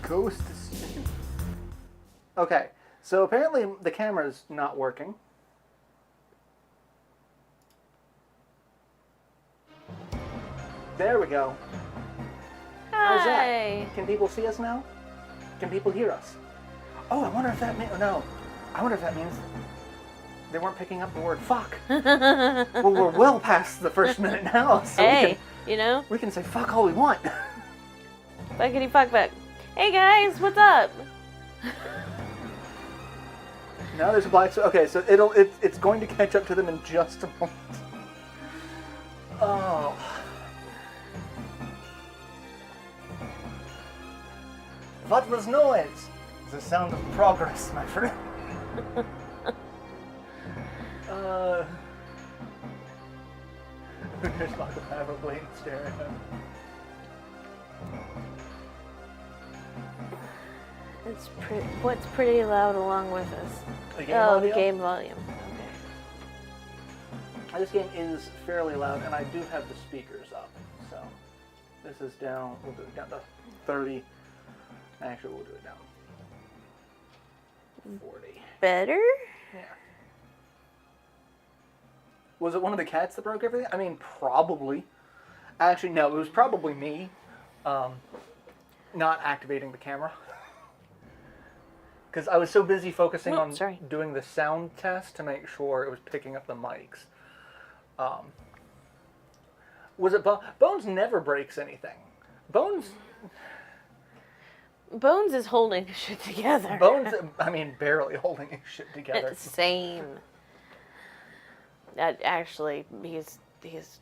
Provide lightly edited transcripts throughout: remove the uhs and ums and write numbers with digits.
Ghost. Okay, so apparently the camera's not working. There we go. How's Hi. that? Can people see us now? Can people hear us? Oh, I wonder if that means... No. I wonder if that means they weren't picking up the word fuck. Well, we're well past the first minute now, so Hey, you know? we can say fuck all we want. Fuckity fuck fuck. Hey guys, what's up? Now there's a black... Okay, so it's going to catch up to them in just a moment. Oh... What was noise? The sound of progress, my friend. There's like a power blade staring at him. It's what's pretty loud along with us? The game the audio? game volume. Okay. This game is fairly loud, and I do have the speakers up. So this is down. We'll do it down to 30. Actually, we'll do it down 40. Better? Yeah. Was it one of the cats that broke everything? I mean, probably. Actually, no, it was probably me not activating the camera. Because I was so busy focusing on doing the sound test to make sure it was picking up the mics. Was it Bones never breaks anything. Bones is holding shit together. Bones, I mean, barely holding his shit together. Same. That actually, he's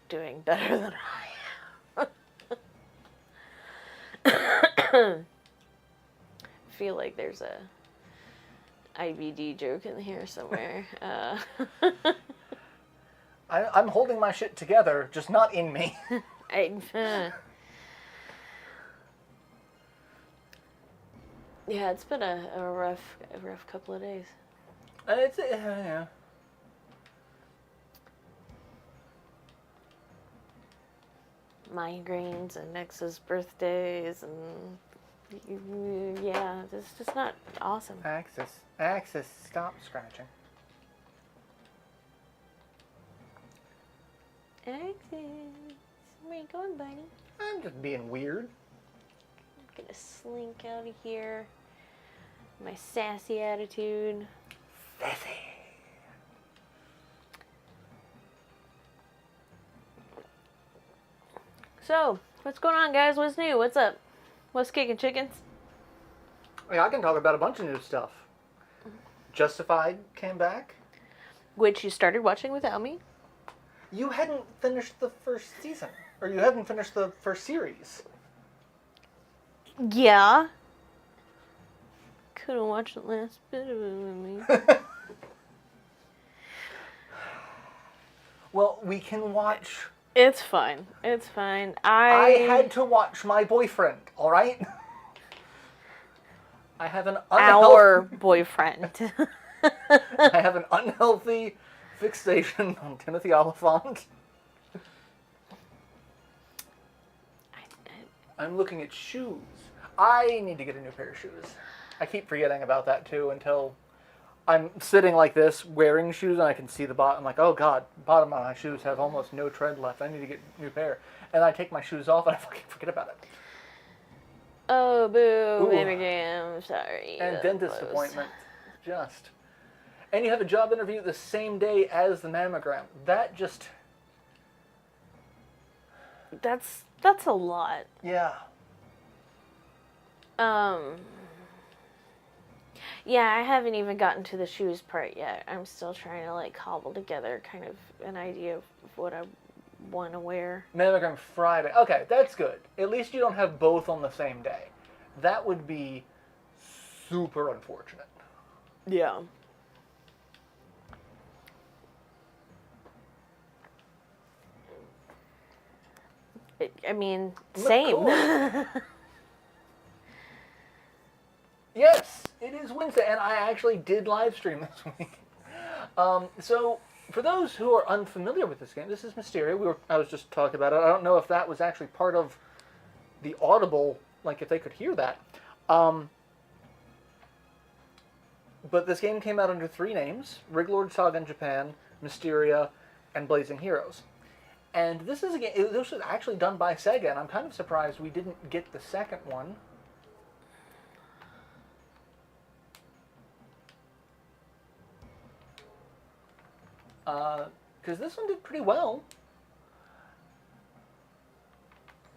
doing better than I am. I feel like there's a IBD joke in here somewhere. I'm holding my shit together, just not in me. Yeah, it's been a rough couple of days. It's yeah. Migraines and Nexus birthdays and yeah, it's just not awesome. Axis, stop scratching. Axis, where you going, buddy? I'm just being weird. I'm gonna slink out of here. My sassy attitude. Sassy. So, what's going on, guys? What's new? What's up? What's kicking chickens? Yeah, I can talk about a bunch of new stuff. Justified came back. Which you started watching without me. You hadn't finished the first season. Or you hadn't finished the first series. Yeah. Couldn't watch the last bit of it with me. Well, we can watch... It's fine. It's fine. I had to watch my boyfriend, alright? I have an Our boyfriend. I have an unhealthy fixation on Timothy Oliphant. I'm looking at shoes. I need to get a new pair of shoes. I keep forgetting about that too until I'm sitting like this wearing shoes and I can see the bottom. I'm like, oh god, bottom of my shoes have almost no tread left. I need to get a new pair. And I take my shoes off and I fucking forget about it. Oh, boo, Ooh. baby jam, sorry. And dentist appointment. Just. And you have a job interview the same day as the mammogram. That just... That's a lot. Yeah. Yeah, I haven't even gotten to the shoes part yet. I'm still trying to, like, cobble together kind of an idea of what I want to wear. Mammogram Friday. Okay, that's good. At least you don't have both on the same day. That would be super unfortunate. Yeah. I mean, same. Cool. Yes, it is Wednesday, and I actually did live stream this week. So, for those who are unfamiliar with this game, this is Mystaria. I was just talking about it. I don't know if that was actually part of the audible, like if they could hear that. Um, but this game came out under 3 names: Riglords Saga in Japan, Mystaria, and Blazing Heroes. And this is a game. This was actually done by Sega, and I'm kind of surprised we didn't get the second one. Because this one did pretty well.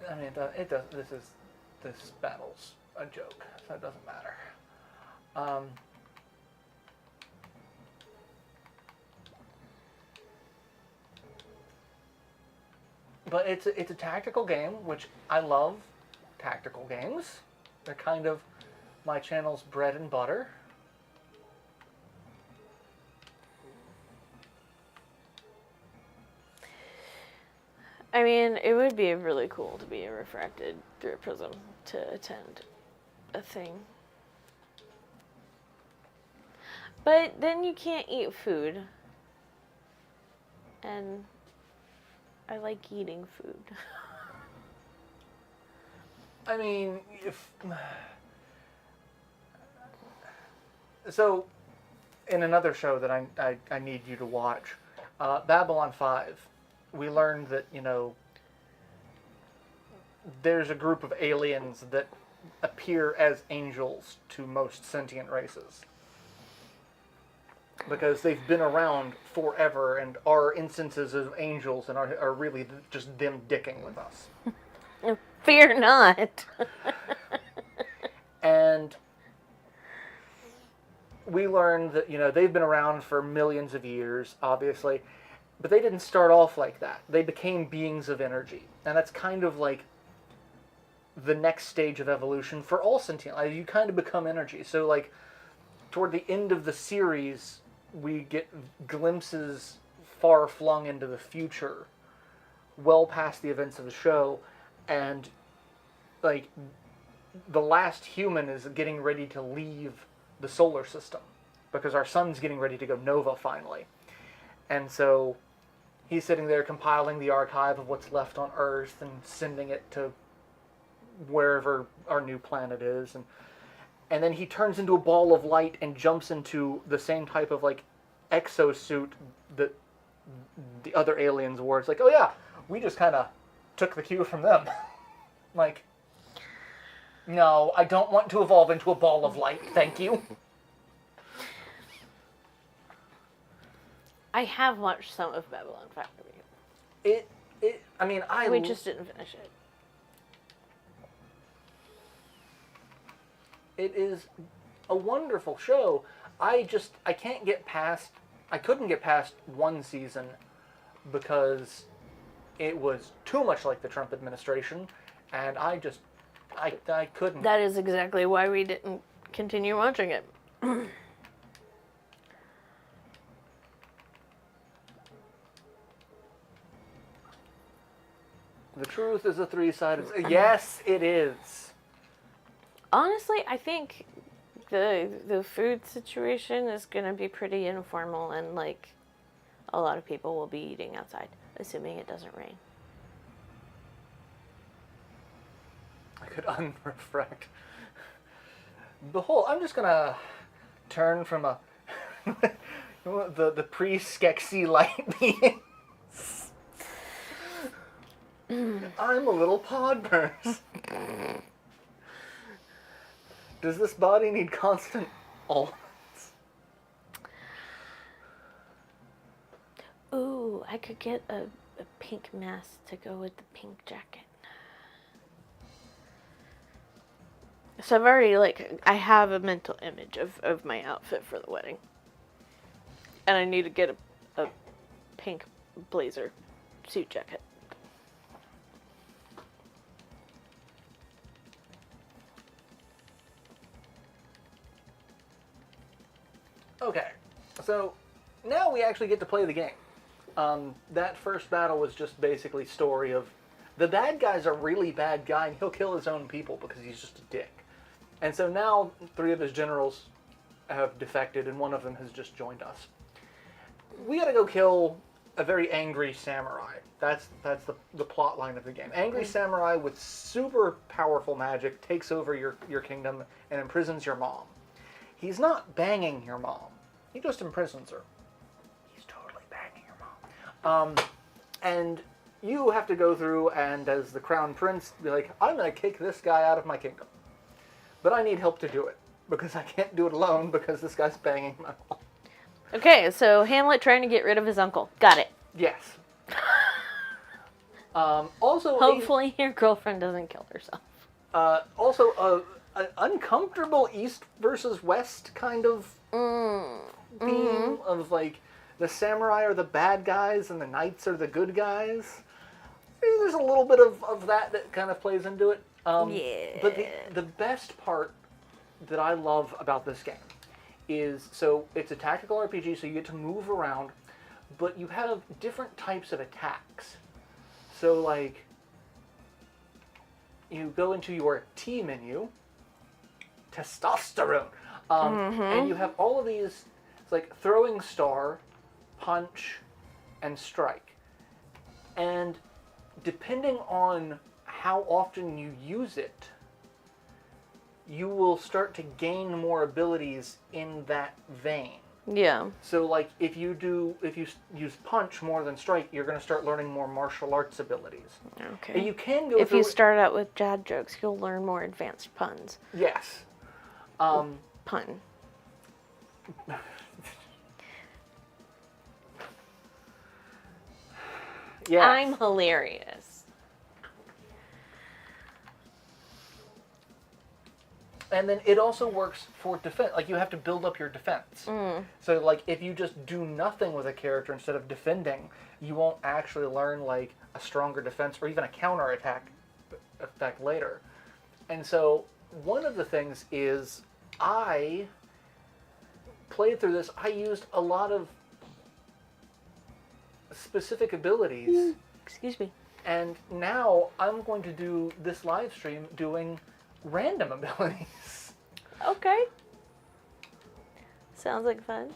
I mean, it does. This battle's a joke, so it doesn't matter. But it's a tactical game, which I love. Tactical games. They're kind of my channel's bread and butter. I mean, it would be really cool to be refracted through a prism to attend a thing. But then you can't eat food. And I like eating food. I mean, so, in another show that I need you to watch, Babylon 5, we learned that, there's a group of aliens that appear as angels to most sentient races. Because they've been around forever and are instances of angels and are really just them dicking with us. Fear not. And we learned that, they've been around for millions of years, obviously, but they didn't start off like that. They became beings of energy. And that's kind of like the next stage of evolution for all sentient life. You kind of become energy. So, like, toward the end of the series, we get glimpses far flung into the future, well past the events of the show, and, like, the last human is getting ready to leave the solar system, because our sun's getting ready to go nova finally. And so he's sitting there compiling the archive of what's left on Earth and sending it to wherever our new planet is, and then he turns into a ball of light and jumps into the same type of, like, exosuit that the other aliens wore. It's like, oh yeah, we just kind of took the cue from them. Like, no, I don't want to evolve into a ball of light, thank you. I have watched some of Babylon 5. We just didn't finish it. It is a wonderful show. I couldn't get past one season because it was too much like the Trump administration, and I couldn't. That is exactly why we didn't continue watching it. The truth is a three-sided... Yes, it is. Honestly, I think the food situation is going to be pretty informal, and, like, a lot of people will be eating outside, assuming it doesn't rain. I could unrefract. I'm just going to turn from the pre-Skeksis light beings. I'm a little podburst. Does this body need constant almonds? Ooh, I could get a pink mask to go with the pink jacket. So I've already, I have a mental image of my outfit for the wedding. And I need to get a pink blazer suit jacket. Okay, so now we actually get to play the game. That first battle was just basically story of the bad guy's a really bad guy and he'll kill his own people because he's just a dick. And so now 3 of his generals have defected and one of them has just joined us. We gotta go kill a very angry samurai. That's the plot line of the game. Angry samurai with super powerful magic takes over your kingdom and imprisons your mom. He's not banging your mom. He just imprisons her. He's totally banging your mom. And you have to go through and, as the crown prince, be like, I'm going to kick this guy out of my kingdom. But I need help to do it. Because I can't do it alone because this guy's banging my mom. Okay, so Hamlet trying to get rid of his uncle. Got it. Yes. Also, hopefully your girlfriend doesn't kill herself. Also, an uncomfortable East versus West kind of theme of like the samurai are the bad guys and the knights are the good guys. There's a little bit of that kind of plays into it. Yeah. But the best part that I love about this game is, so it's a tactical RPG, so you get to move around, but you have different types of attacks. So, like, you go into your T menu, testosterone, and you have all of these, it's like throwing star, punch, and strike. And depending on how often you use it, you will start to gain more abilities in that vein. Yeah. So, like, if you use punch more than strike, you're going to start learning more martial arts abilities. Okay. And you can go if through... you start out with dad jokes, you'll learn more advanced puns. Yes. Pun. Yes. I'm hilarious. And then it also works for defense. Like, you have to build up your defense. So, like, if you just do nothing with a character instead of defending, you won't actually learn, like, a stronger defense or even a counterattack effect later. And so, one of the things is, I played through this, I used a lot of specific abilities. Excuse me. And now I'm going to do this live stream doing random abilities. Okay. Sounds like fun.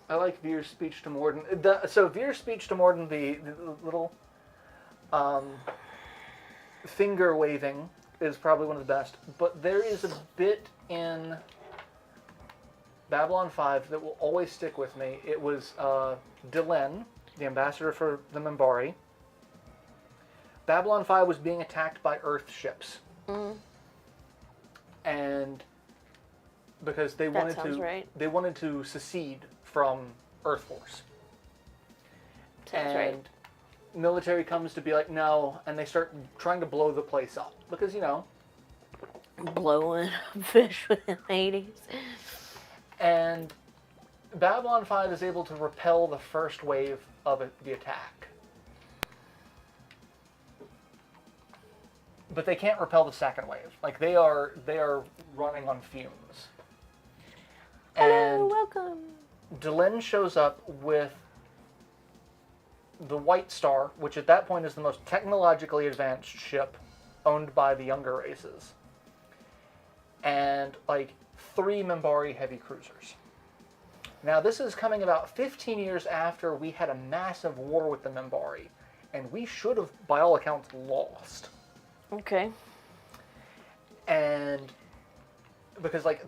I like Veer's speech to Morden. So Veer's speech to Morden, the little finger waving, is probably one of the best. But there is a bit in Babylon 5 that will always stick with me. It was Dylan, the ambassador for the Minbari. Babylon 5 was being attacked by Earth ships. And because they wanted they wanted to secede from Earth Force. Sounds right. Military comes to be like, no, and they start trying to blow the place up. Because, you know, blowing up fish with the ladies. And Babylon 5 is able to repel the first wave of the attack. But they can't repel the second wave. Like, they are running on fumes. Hello, welcome. Dylan shows up with the White Star, which at that point is the most technologically advanced ship owned by the younger races. And, like, 3 Minbari heavy cruisers. Now, this is coming about 15 years after we had a massive war with the Minbari, and we should have, by all accounts, lost. Okay. And because, like,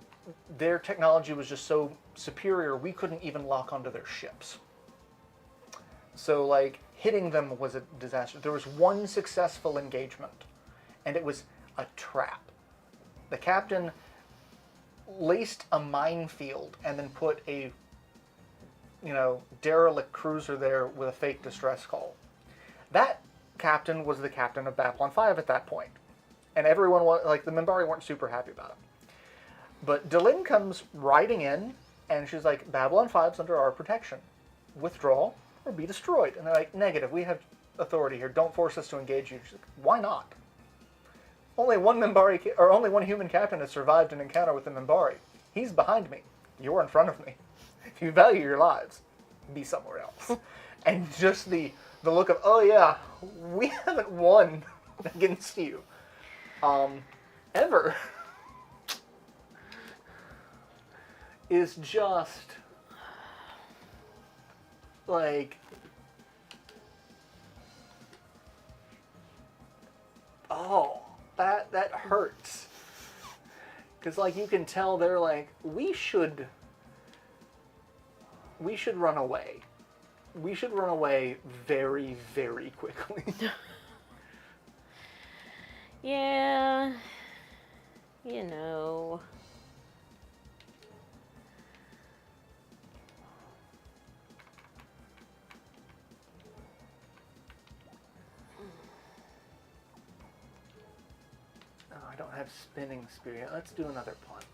their technology was just so superior, we couldn't even lock onto their ships. So, like, hitting them was a disaster. There was one successful engagement, and it was a trap. The captain laced a minefield and then put a, you know, derelict cruiser there with a fake distress call. That captain was the captain of Babylon 5 at that point. And everyone, like, the Minbari weren't super happy about him. But Dylan comes riding in, and she's like, Babylon 5's under our protection. Withdraw or be destroyed. And they're like, negative, we have authority here. Don't force us to engage you. She's like, why not? Only one human captain has survived an encounter with the Minbari. He's behind me. You're in front of me. If you value your lives, be somewhere else. And just the look of, oh yeah, we haven't won against you. Ever. is just like, oh, that hurts. Because like you can tell they're like, we should run away. We should run away very, very quickly. Yeah, you know. No, I don't have spinning spirit. Let's do another punch.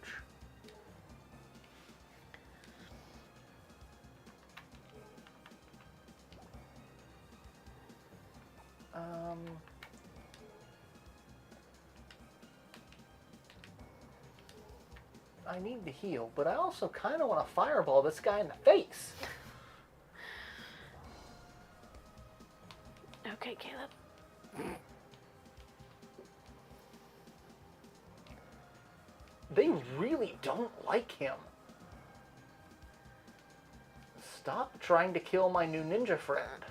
I need to heal, but I also kind of want to fireball this guy in the face. Okay, Caleb. They really don't like him. Stop trying to kill my new ninja friend.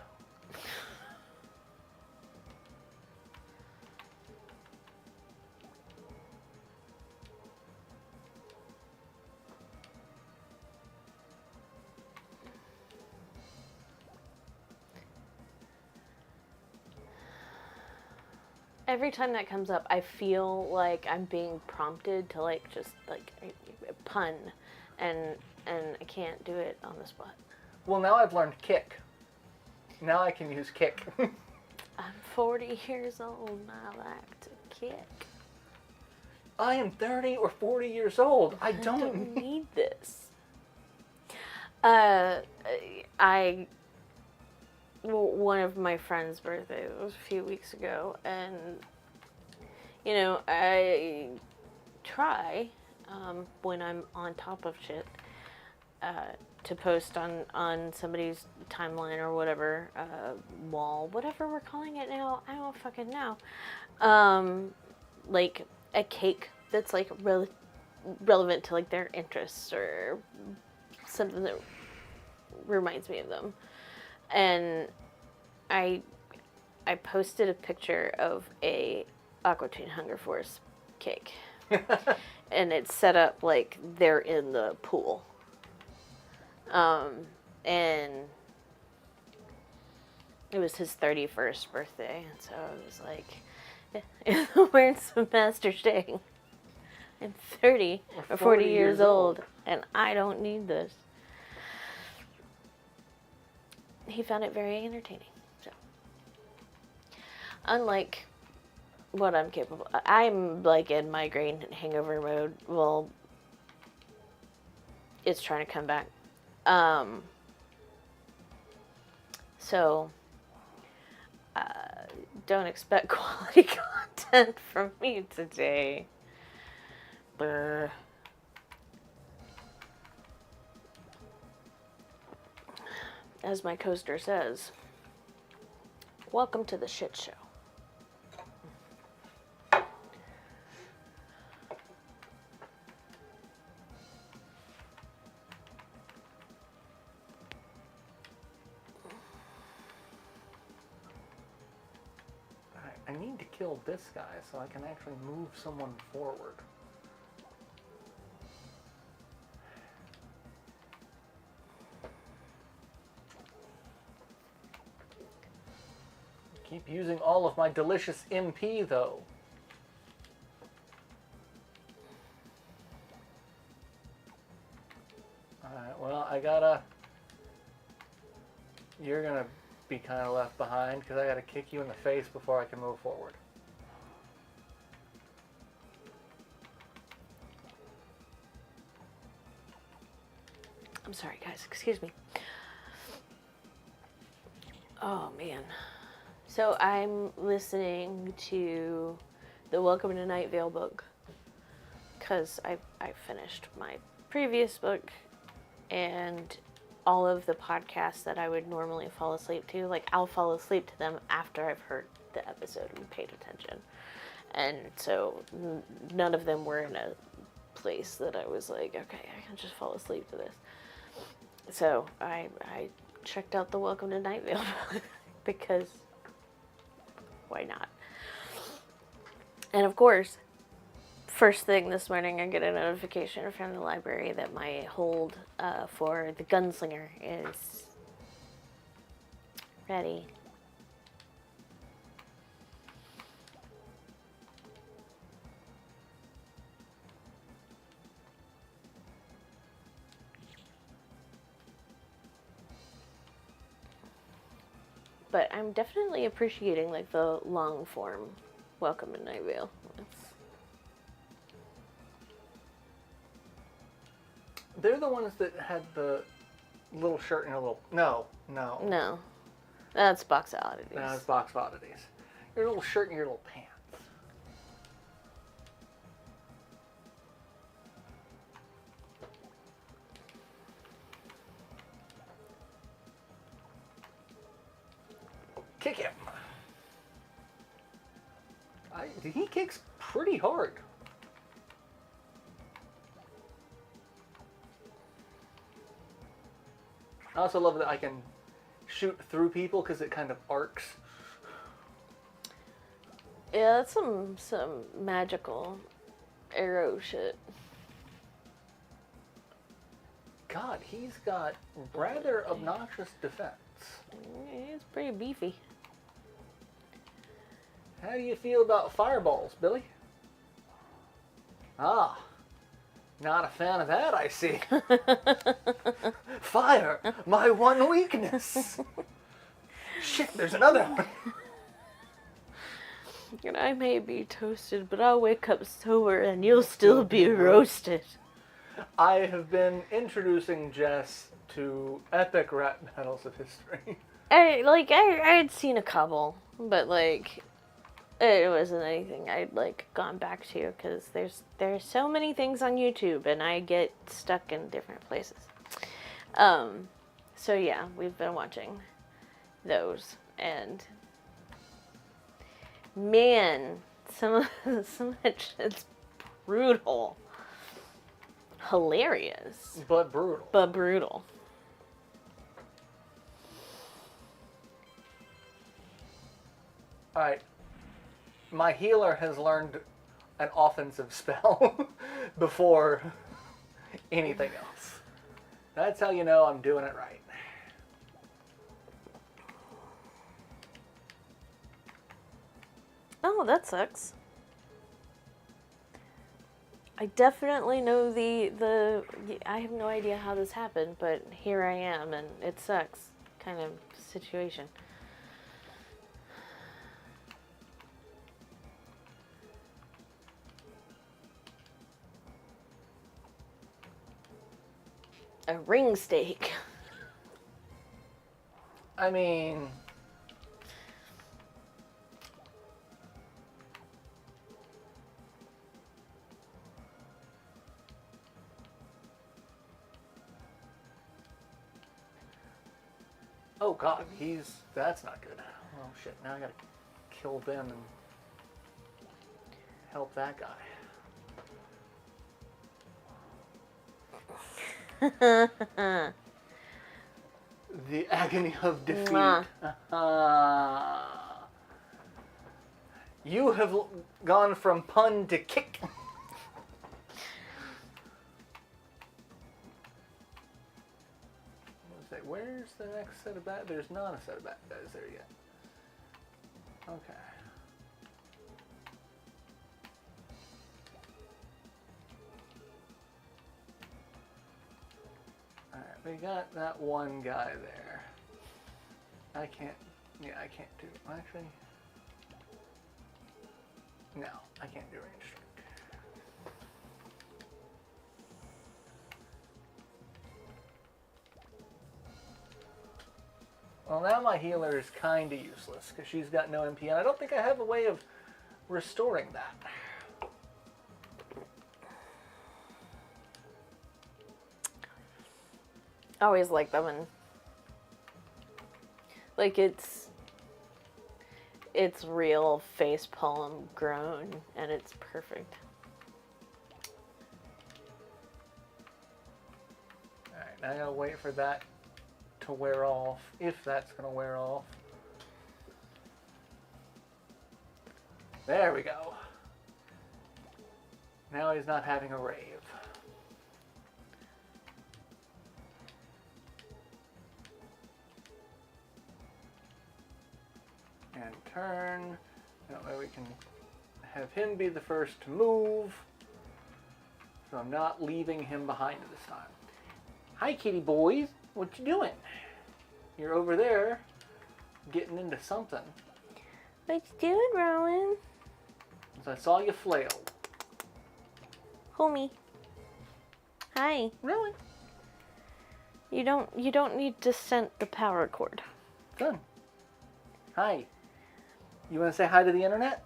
Every time that comes up, I feel like I'm being prompted to like just like pun, and I can't do it on the spot. Well, now I've learned kick. Now I can use kick. I'm 40 years old and I like to kick. I am 30 or 40 years old. I don't don't need this. One of my friend's birthday was a few weeks ago, and you know, I try when I'm on top of shit to post on somebody's timeline or whatever, wall, whatever we're calling it now. I don't fucking know. Like a cake that's like relevant to like their interests or something that reminds me of them. And I posted a picture of a Aqua Teen Hunger Force cake. And it's set up like they're in the pool. And it was his 31st birthday, and so I was like, it's the weird semester day. I'm 30 or 40 years old, and I don't need this. He found it very entertaining. So, unlike what I'm capable of, I'm like in migraine hangover mode. Well, it's trying to come back. So, don't expect quality content from me today. Brr. As my coaster says, welcome to the shit show. I need to kill this guy so I can actually move someone forward. Keep using all of my delicious MP though. Alright, well, you're gonna be kind of left behind because I gotta kick you in the face before I can move forward. I'm sorry, guys. Excuse me. Oh, man. So I'm listening to the Welcome to Night Vale book because I finished my previous book, and all of the podcasts that I would normally fall asleep to, like I'll fall asleep to them after I've heard the episode and paid attention. And so none of them were in a place that I was like, okay, I can just fall asleep to this. So I checked out the Welcome to Night Vale because why not? And of course, first thing this morning, I get a notification from the library that my hold for the Gunslinger is ready. But I'm definitely appreciating like the long form Welcome to Night Vale. They're the ones that had the little shirt and a little... No. No. That's Box Oddities. No, it's Box Oddities. Your little shirt and your little pants. Kick him. He kicks pretty hard. I also love that I can shoot through people because it kind of arcs. Yeah, that's some magical arrow shit. God, he's got rather obnoxious defense. He's pretty beefy. How do you feel about fireballs, Billy? Ah, not a fan of that, I see. Fire, my one weakness. Shit, there's another one. And I may be toasted, but I'll wake up sober and you'll still be roasted. I have been introducing Jess to epic rap battles of history. I had seen a couple, but like it wasn't anything I'd like gone back to because there's so many things on YouTube and I get stuck in different places. So yeah, we've been watching those and man, some of it's brutal. Hilarious. But brutal. But brutal. Alright. My healer has learned an offensive spell before anything else. That's how you know I'm doing it right. Oh, that sucks. I definitely know I have no idea how this happened, but here I am, and it sucks kind of situation. A ring steak. I mean... Oh god, that's not good. Oh shit, now I gotta kill them and help that guy. The agony of defeat. You have gone from pun to kick. Where's the next set of bad? There's not a set of bad guys there yet. Okay. Alright, we got that one guy there. I can't do, actually, no, I can't do range strike. Well, now my healer is kind of useless because she's got no MP, and I don't think I have a way of restoring that. I always like them, and like it's real face palm grown, and it's perfect. I gotta wait for that to wear off, if that's gonna wear off. There we go. Now he's not having a rave. And turn. That way we can have him be the first to move. So I'm not leaving him behind this time. Hi, kitty boys. What you doing? You're over there getting into something. What you doing, Rowan? So I saw you flail. Homie. Hi. Really? You don't need to send the power cord. Good. Hi. You want to say hi to the internet?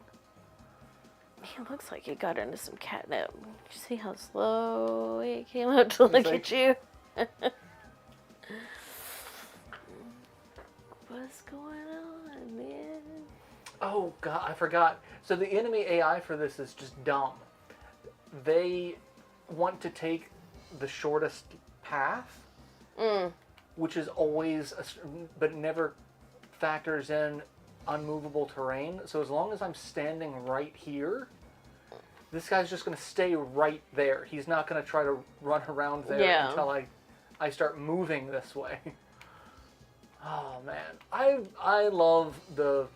He looks like he got into some catnip. You see how slow he came up to look at you? What's going on, man? Oh, God, I forgot. So the enemy AI for this is just dumb. They want to take the shortest path, which is always, but never factors in unmovable terrain. So as long as I'm standing right here, this guy's just going to stay right there. He's not going to try to run around there until I start moving this way. Oh man, I love the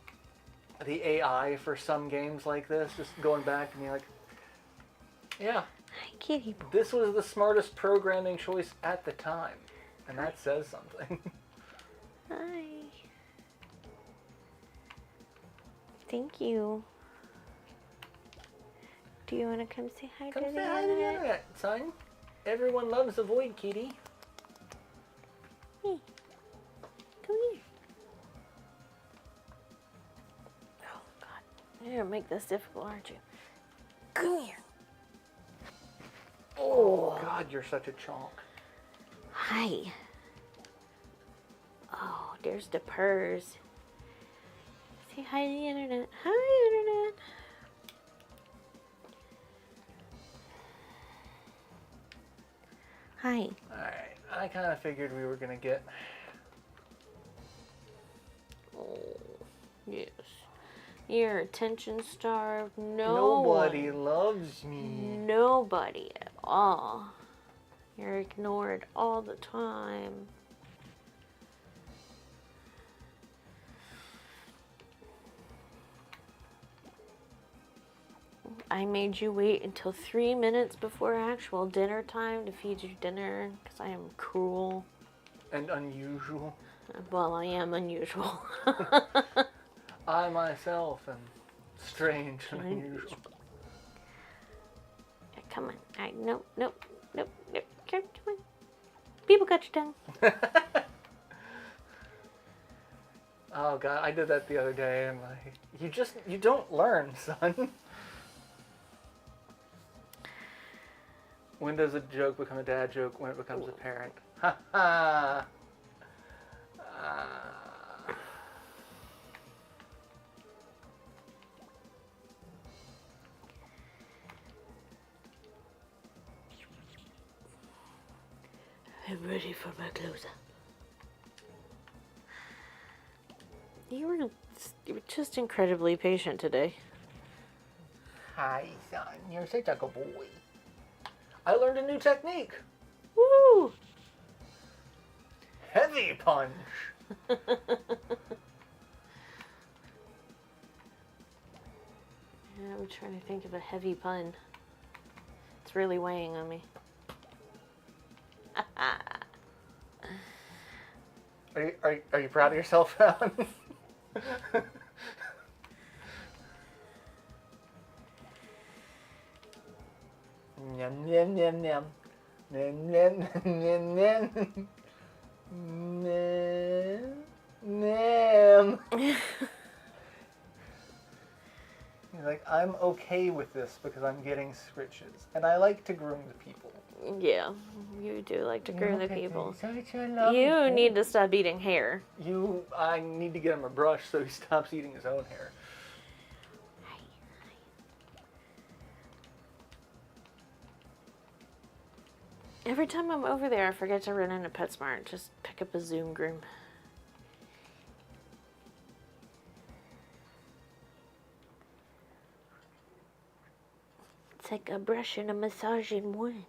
AI for some games like this. Just going back and you're like, yeah, Hi, kitty boy. this was the smartest programming choice at the time, and that says something. Hi. Thank you. Do you want to come say hi Come to say the hi to the internet? internet, son. Everyone loves the void, kitty. Hey, come here. Oh, God. You're going to make this difficult, aren't you? Come here. Oh, God, you're such a chonk. Hi. Oh, there's the purrs. Say hi to the internet. Hi, internet. Hi. Alright, I kind of figured we were going to get... Oh, yes. You're attention starved. Nobody loves me. Nobody at all. You're ignored all the time. I made you wait until 3 minutes before actual dinner time to feed you dinner because I am cruel. And unusual. Well, I am unusual. I myself am strange and unusual. Come on. Nope. Come on. People got your tongue. Oh God, I did that the other day and like, you don't learn, son. When does a joke become a dad joke? When it becomes apparent. Ha ha. I'm ready for my close-up. You were just incredibly patient today. Hi, son. You're such a good boy. I learned a new technique. Woo! Heavy punch. I'm trying to think of a heavy pun. It's really weighing on me. Are you proud of yourself, Alan? Nyam nyam nyam nyam. Nyam nyam nyam nyam. Nyam. You're like, I'm okay with this because I'm getting scritches. And I like to groom the people. Yeah, you do like to groom the Look at people. this, such a lovely You boy. need to stop eating hair. I need to get him a brush so he stops eating his own hair. Every time I'm over there, I forget to run into PetSmart. Just pick up a Zoom Groom. It's like a brush and a massage in one.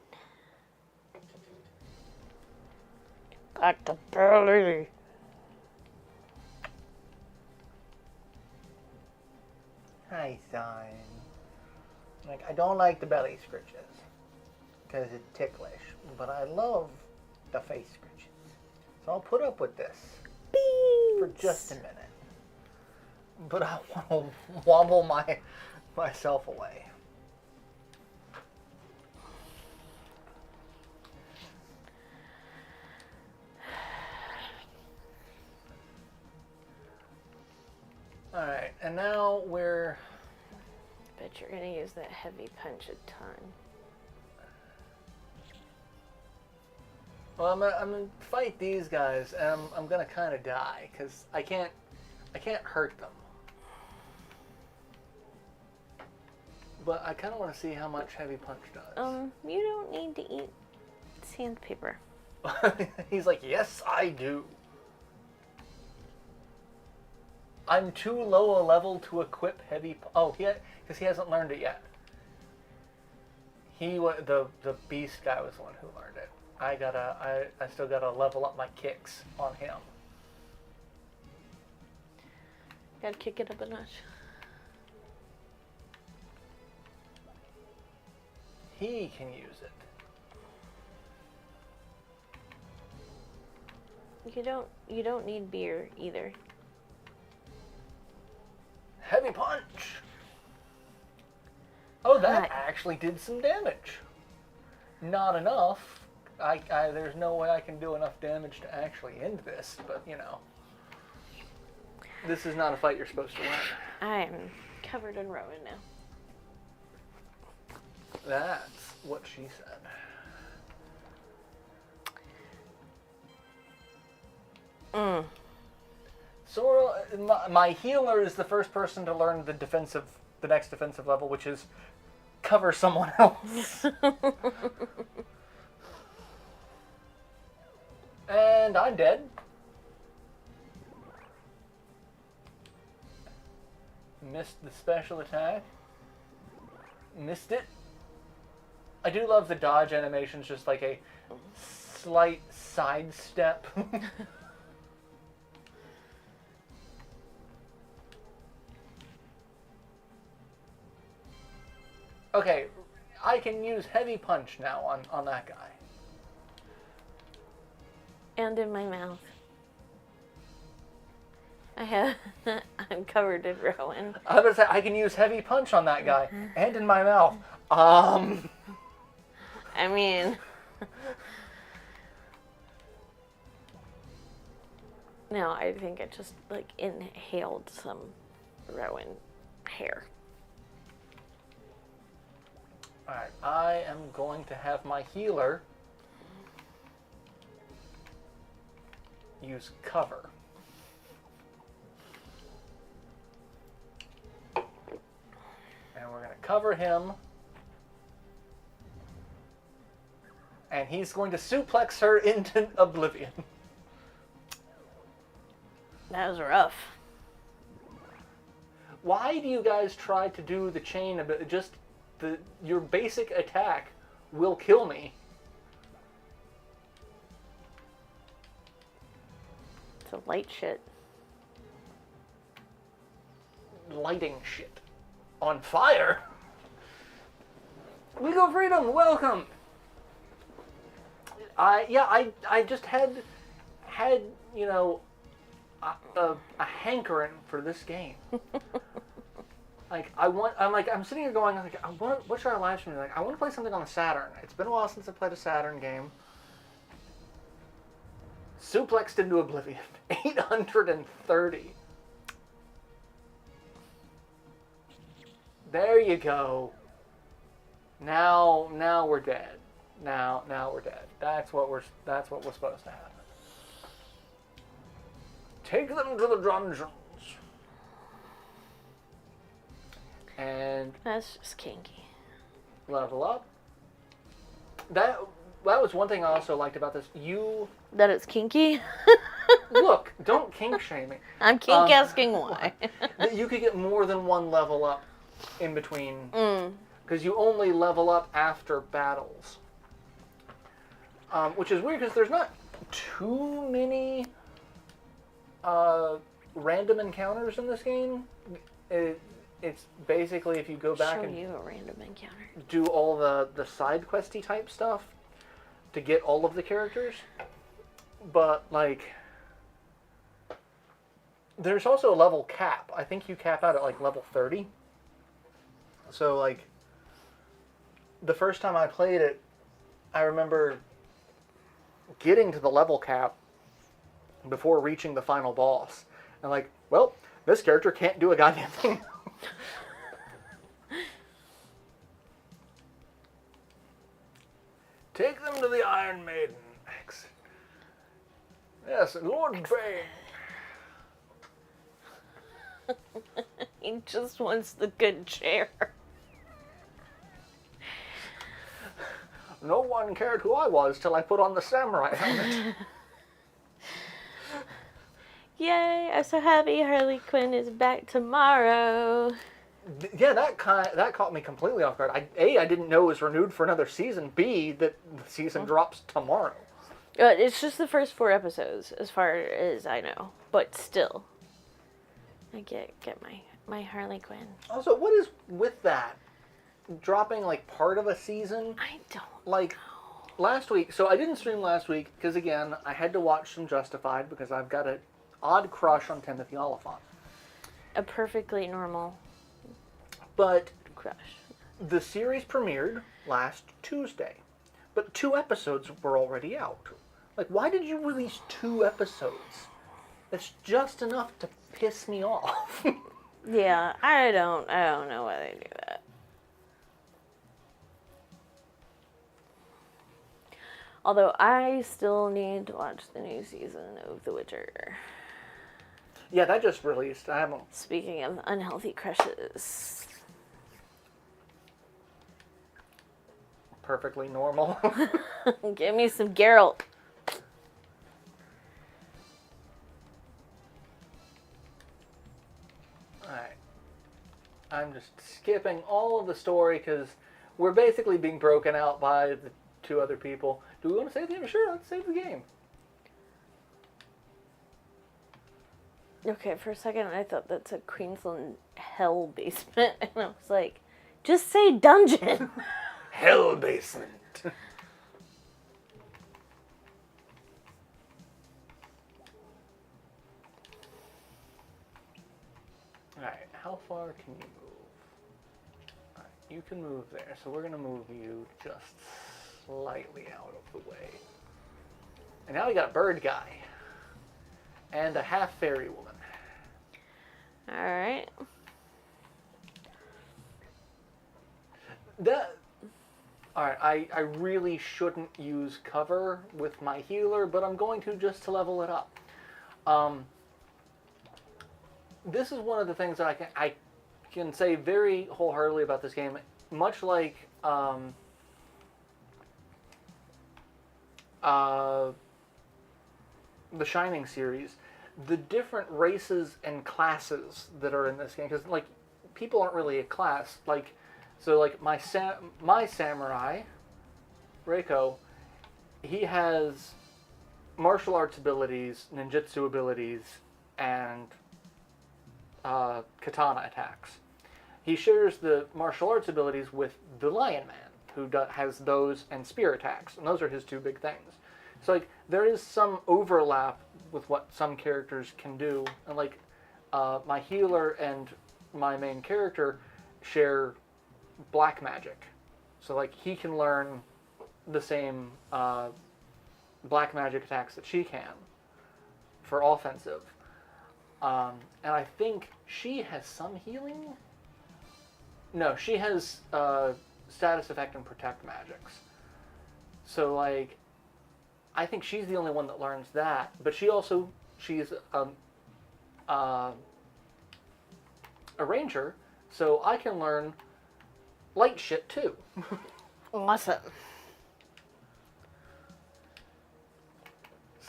Back to belly. Hi, son. Like, I don't like the belly scritches because it's ticklish, but I love the face scritches. So I'll put up with this for just a minute. But I want to wobble myself away. Alright, and now we're... Bet you're gonna use that heavy punch a ton. Well, I'm gonna fight these guys, and I'm gonna kind of die, because I can't hurt them. But I kind of want to see how much heavy punch does. You don't need to eat sandpaper. He's like, yes, I do. I'm too low a level to equip heavy... Oh, because he hasn't learned it yet. The beast guy was the one who learned it. I still gotta level up my kicks on him. Gotta kick it up a notch. He can use it. You don't need beer either. Heavy punch! Oh, that actually did some damage. Not enough. There's no way I can do enough damage to actually end this, but you know. This is not a fight you're supposed to win. I am covered in Rowan now. That's what she said. Sora, my healer is the first person to learn the next defensive level, which is cover someone else. And I'm dead. Missed the special attack. Missed it. I do love the dodge animations, just like a slight sidestep. Okay, I can use heavy punch now on that guy. And in my mouth. I'm covered in Rowan. I was gonna say, I can use heavy punch on that guy, and in my mouth. I mean... No, I think I just, inhaled some Rowan hair. Alright, I am going to have my healer use cover. And we're going to cover him. And he's going to suplex her into oblivion. That was rough. Why do you guys try to do the chain of it? Your basic attack will kill me. It's a light shit. Lighting shit. On fire? Legal freedom, welcome! I just had you know, a hankering for this game. I'm sitting here going, what should I live stream? I want to play something on the Saturn. It's been a while since I played a Saturn game. Suplexed into oblivion. 830. There you go. Now we're dead. Now we're dead. That's what we're supposed to happen. Take them to the dungeons. And that's just kinky. Level up. that was one thing I also liked about this. You That it's kinky? look, don't kink shame me. I'm kink asking why. That you could get more than one level up in between, Mm. because you only level up after battles. Which is weird because there's not too many random encounters in this game. It's basically if you go back Show and you a random encounter. do all the side questy type stuff to get all of the characters. But like, there's also a level cap. I think you cap out at like level 30. So like, the first time I played it, I remember getting to the level cap before reaching the final boss. And like, well, this character can't do a goddamn thing. Take them to the Iron Maiden. Yes, Lord Bane. He just wants the good chair. No one cared who I was till I put on the samurai helmet. Yay, I'm so happy Harley Quinn is back tomorrow. Yeah, that caught me completely off guard. I didn't know it was renewed for another season. B, that the season drops tomorrow. It's just the first 4 episodes, as far as I know. But still, I get my Harley Quinn. Also, what is with that? Dropping like part of a season? I don't Like, know. last week, so I didn't stream last week because, again, I had to watch some Justified because I've got an odd crush on Timothy Oliphant. A perfectly normal But crush. the series premiered last Tuesday, but 2 episodes were already out. Like, why did you release 2 episodes? That's just enough to piss me off. Yeah, I don't know why they do that. Although I still need to watch the new season of The Witcher. Yeah, that just released. I haven't. Speaking of unhealthy crushes. Perfectly normal. Give me some Geralt. Alright. I'm just skipping all of the story because we're basically being broken out by the 2 other people. Do we want to save the game? Sure, let's save the game. Okay, for a second I thought that's a Queensland hell basement, and I was like, just say dungeon. Hell basement. Alright, how far can you move? Alright, you can move there, so we're going to move you just slightly out of the way. And now we got a bird guy. And a half fairy woman. Alright. Alright, I really shouldn't use cover with my healer, but I'm going to just to level it up. This is one of the things that I can say very wholeheartedly about this game. Much like the Shining series, the different races and classes that are in this game, because like people aren't really a class. Like, so like my samurai, Reiko, he has martial arts abilities, ninjutsu abilities, and katana attacks. He shares the martial arts abilities with the Lion Man, who has those and spear attacks, and those are his 2 big things. So like there is some overlap with what some characters can do, and like my healer and my main character share black magic, so like he can learn the same black magic attacks that she can for offensive. And I think she has some healing. No, she has status effect and protect magics. So like, I think she's the only one that learns that. But she's a ranger, so I can learn light shit too. Awesome.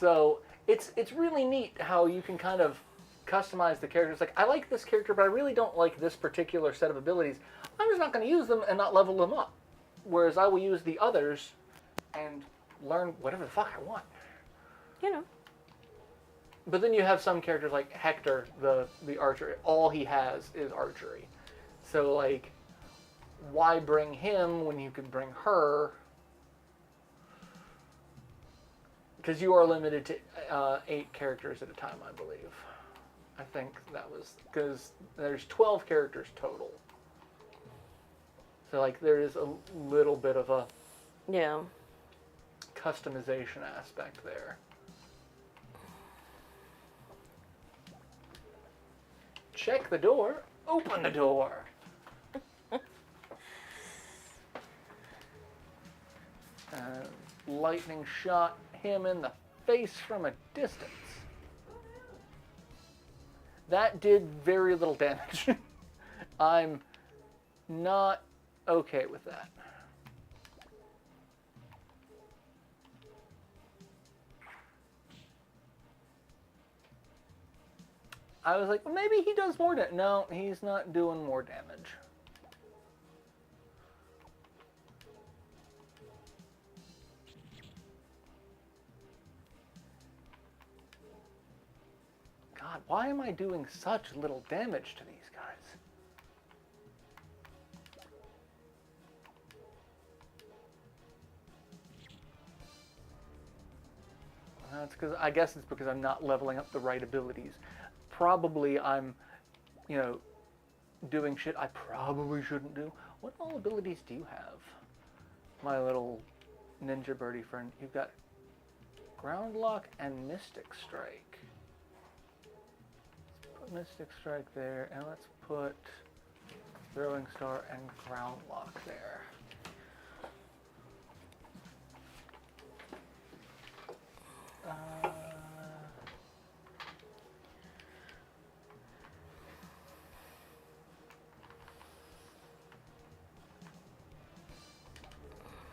So it's really neat how you can kind of customize the characters. Like, I like this character, but I really don't like this particular set of abilities. I'm just not going to use them and not level them up. Whereas I will use the others and learn whatever the fuck I want. You know. But then you have some characters like Hector, the archer. All he has is archery. So, like, why bring him when you can bring her? Because you are limited to 8 characters at a time, I believe. I think that was... Because there's 12 characters total. So, like, there is a little bit of a... Yeah. customization aspect there. Check the door. Open the door. Lightning shot him in the face from a distance. That did very little damage. I'm not okay with that. I was like, well, maybe he does more damage. No, he's not doing more damage. God, why am I doing such little damage to these guys? That's because I guess it's because I'm not leveling up the right abilities. Probably I'm, doing shit I probably shouldn't do. What all abilities do you have, my little ninja birdie friend? You've got Ground Lock and Mystic Strike. Let's put Mystic Strike there, and let's put Throwing Star and Ground Lock there.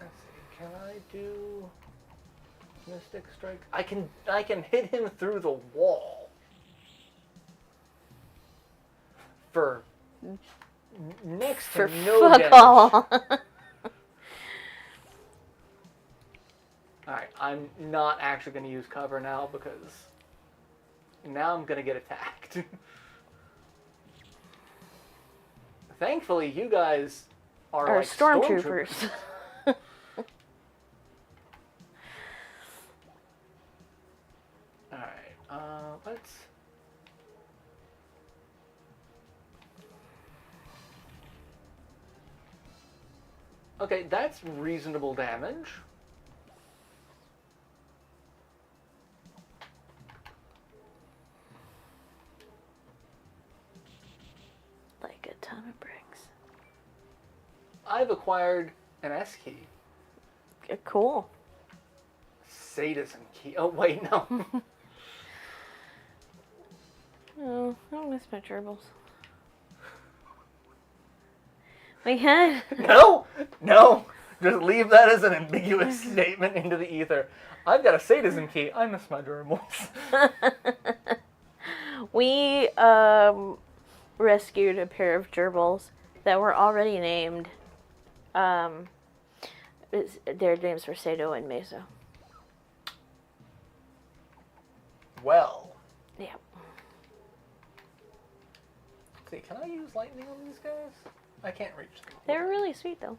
Let's see. Can I do Mystic Strike? I can hit him through the wall for next to no fuck damage. all. Alright, I'm not actually going to use cover now because now I'm going to get attacked. Thankfully, you guys are like stormtroopers. Alright, let's... Okay, that's reasonable damage. Like a ton of bricks. I've acquired an S key. Cool. Sadism key. Oh, wait, no. Oh, I miss my gerbils. We had... No! Just leave that as an ambiguous statement into the ether. I've got a sadism key. I miss my gerbils. We rescued a pair of gerbils that were already named. Their names were Sado and Meso. Well. Yeah. See, can I use lightning on these guys? I can't reach them. They were really sweet, though.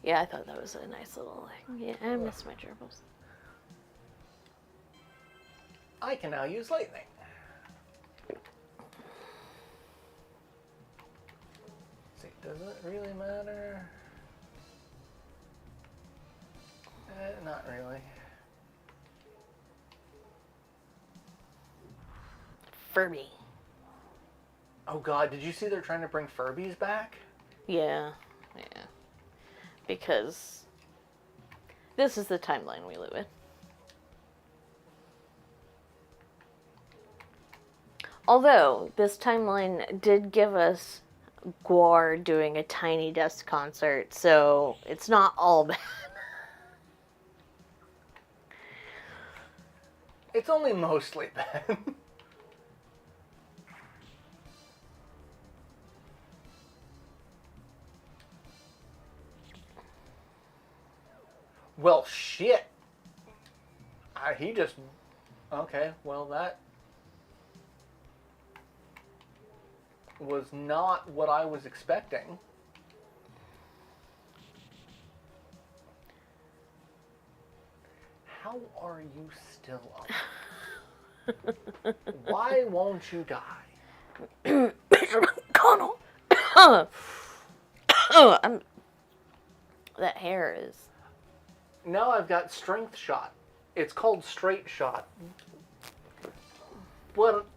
Yeah, I thought that was a nice little, yeah, I miss my gerbils. I can now use lightning. See, does it really matter? Not really. Furby. Oh god, did you see they're trying to bring Furbies back? Yeah. Because this is the timeline we live in. Although, this timeline did give us Guar doing a Tiny Desk concert, so it's not all bad. It's only mostly bad. Well, shit. He just... Okay, well, that was not what I was expecting. How are you still alive? Why won't you die? Connell! Oh, that hair is... Now I've got strength shot. It's called straight shot. But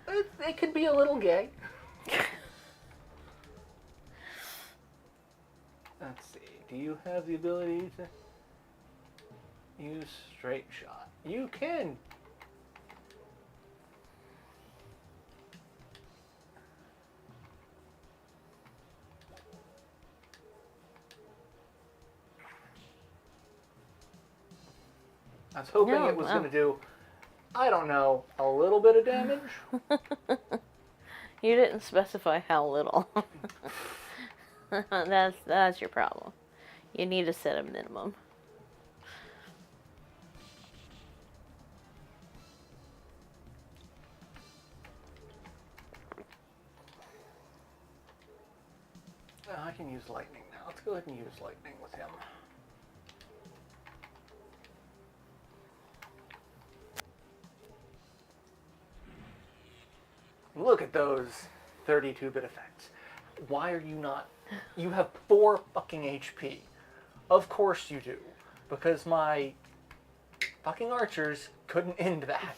it could be a little gay. Let's see. Do you have the ability to use straight shot? You can. I was hoping it was going to do, I don't know, a little bit of damage. You didn't specify how little. That's your problem. You need to set a minimum. I can use lightning now. Let's go ahead and use lightning with him. Look at those 32-bit effects. Why are you not... You have 4 fucking HP. Of course you do. Because my fucking archers couldn't end that.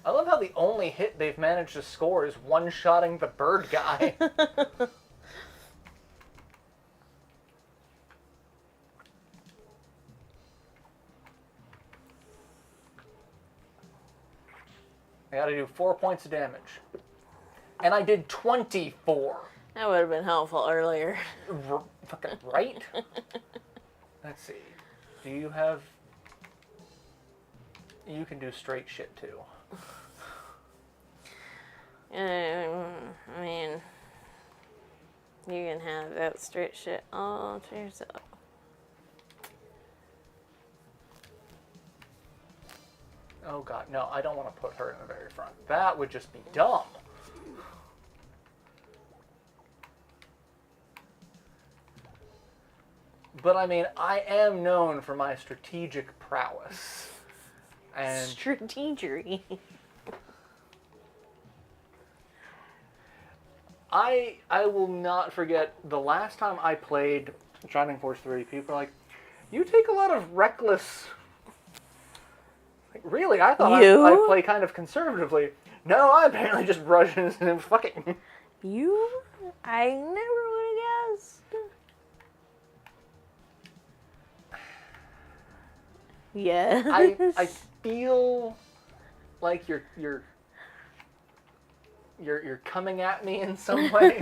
I love how the only hit they've managed to score is one-shotting the bird guy. I gotta do 4 points of damage. And I did 24. That would have been helpful earlier. Fucking right? Let's see. Do you have... You can do straight shit, too. I mean... You can have that straight shit all to yourself. Oh god, no, I don't want to put her in the very front. That would just be dumb. But I mean, I am known for my strategic prowess. And Strategery. I will not forget the last time I played Shining Force 3, people were like, you take a lot of reckless... Like, really? I thought I play kind of conservatively. No, I apparently just rushed and fucking... You? I never would have guessed. Yes. I feel like you're coming at me in some way.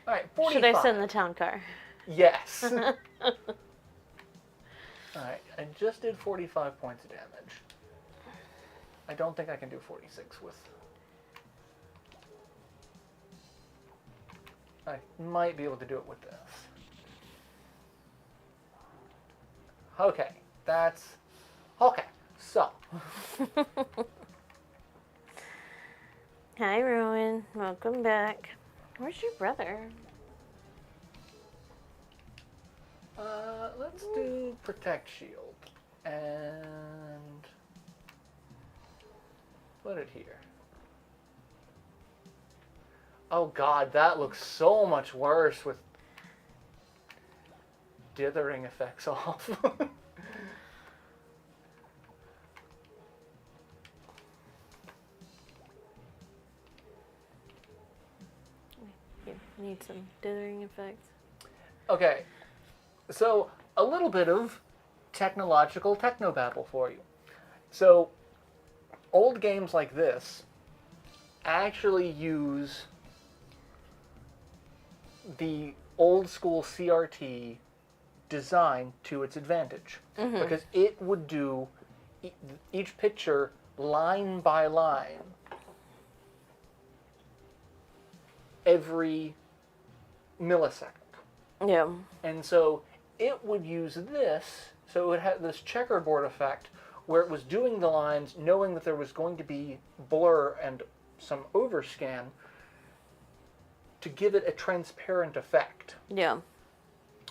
Alright, 45. Should I send the town car? Yes. Alright, I just did 45 points of damage. I don't think I can do 46 with... I might be able to do it with this. Okay, that's... Okay, so... Hi, Rowan. Welcome back. Where's your brother? Let's do Protect Shield. And... put it here. Oh god, that looks so much worse with dithering effects off. You need some dithering effects. Okay, so a little bit of technological technobabble for you. So, old games like this actually use the old school CRT design to its advantage. Because it would do each picture line by line every millisecond. Yeah. And so it would use this, so it would have this checkerboard effect where it was doing the lines knowing that there was going to be blur and some overscan to give it a transparent effect. Yeah.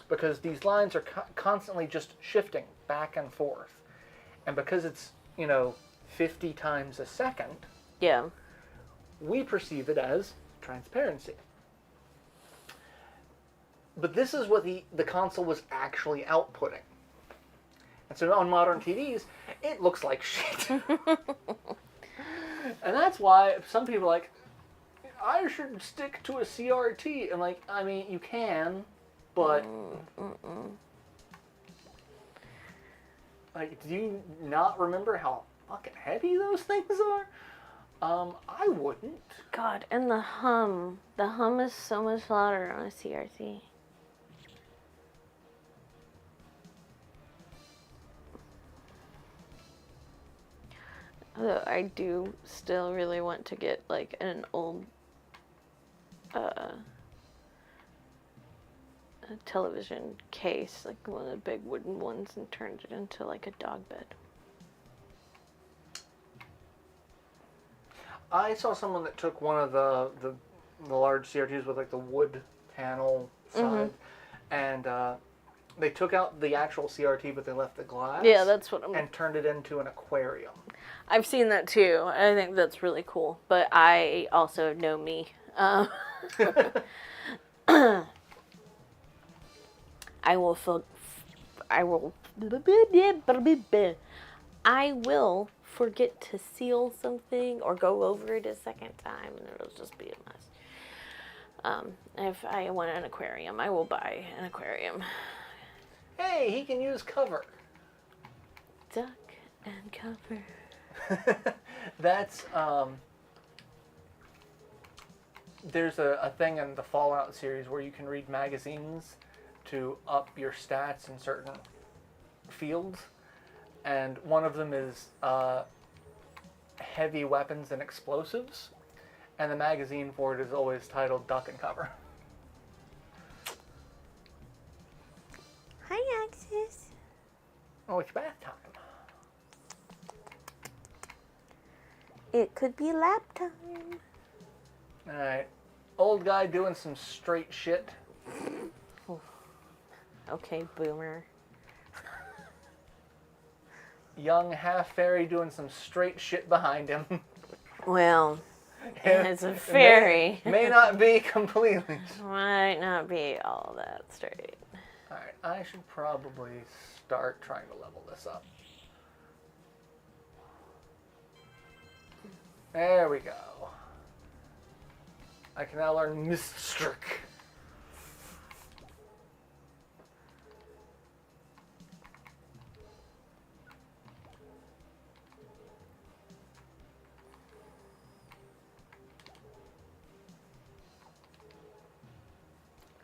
Because these lines are constantly just shifting back and forth. And because it's, 50 times a second, Yeah. we perceive it as transparency. But this is what the console was actually outputting. And so on modern TVs, it looks like shit. And that's why some people are like, I should stick to a CRT. And like, I mean, you can, but... Like, do you not remember how fucking heavy those things are? I wouldn't. God, and the hum. The hum is so much louder on a CRT. Although I do still really want to get like an old a television case, like one of the big wooden ones, and turned it into like a dog bed. I saw someone that took one of the large CRTs with like the wood panel side, and they took out the actual CRT, but they left the glass. Yeah, that's what I'm... And turned it into an aquarium. I've seen that too. I think that's really cool. But I also know me. I will forget to seal something or go over it a second time, and it'll just be a mess. If I want an aquarium, I will buy an aquarium. Hey, he can use cover. Duck and cover. That's, there's a thing in the Fallout series where you can read magazines to up your stats in certain fields. And one of them is heavy weapons and explosives. And the magazine for it is always titled Duck and Cover. Hi, Axis. Oh, it's bath time. It could be lap time. Alright. Old guy doing some straight shit. Okay, boomer. Young half fairy doing some straight shit behind him. Well, it's a fairy. May not be completely. Might not be all that straight. Alright, I should probably start trying to level this up. There we go. I can now learn Mystaria.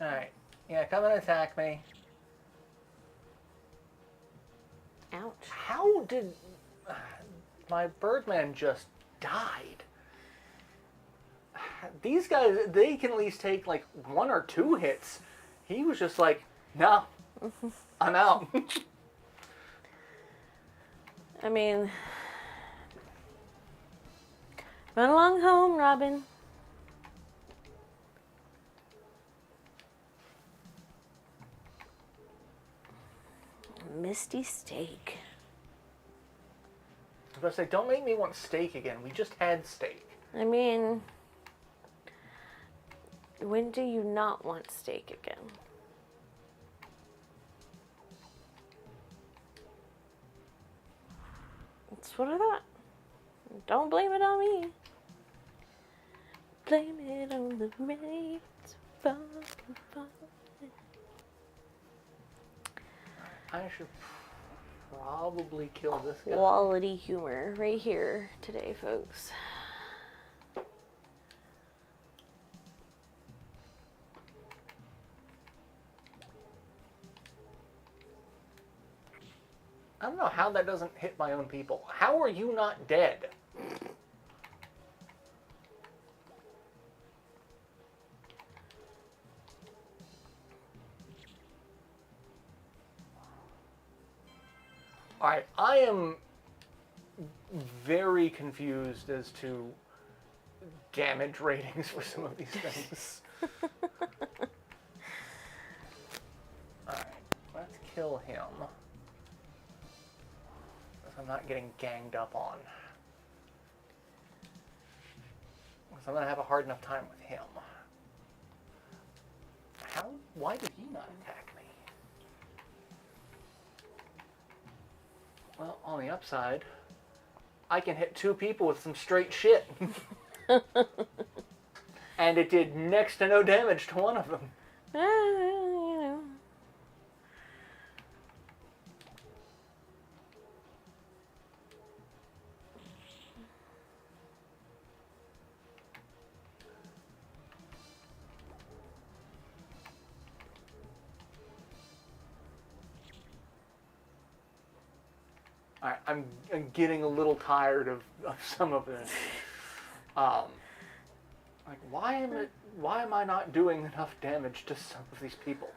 Alright. Yeah, come and attack me. Ouch. How did... my Birdman just died. These guys, they can at least take like 1 or 2 hits. He was just like, no, I'm out. I mean, run along home, Robin. Misty steak. I was about to say, don't make me want steak again. We just had steak. I mean, when do you not want steak again? That's what I thought. Don't blame it on me. Blame it on the rain. It's fucking fun. I should probably kill this guy. Quality humor right here today, folks. I don't know how that doesn't hit my own people. How are you not dead? Alright, I am very confused as to damage ratings for some of these things. Alright, let's kill him. Because I'm not getting ganged up on. Because I'm going to have a hard enough time with him. Why did he not attack me? Well, on the upside, I can hit 2 people with some straight shit. And it did next to no damage to one of them. You know. Alright, I'm getting a little tired of some of this. Like, why am I not doing enough damage to some of these people?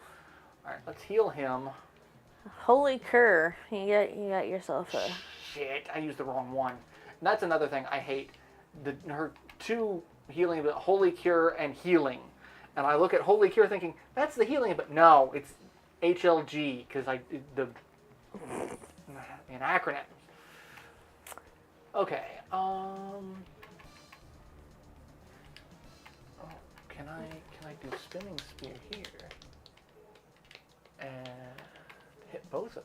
Alright, let's heal him. Holy cur. You got yourself a... Shit, I used the wrong one. And that's another thing I hate. Her 2 healing, but Holy Cure and healing. And I look at Holy Cure thinking, that's the healing, but no, it's HLG, because an acronym. Okay, can I do Spinning Spear here? And hit both of them.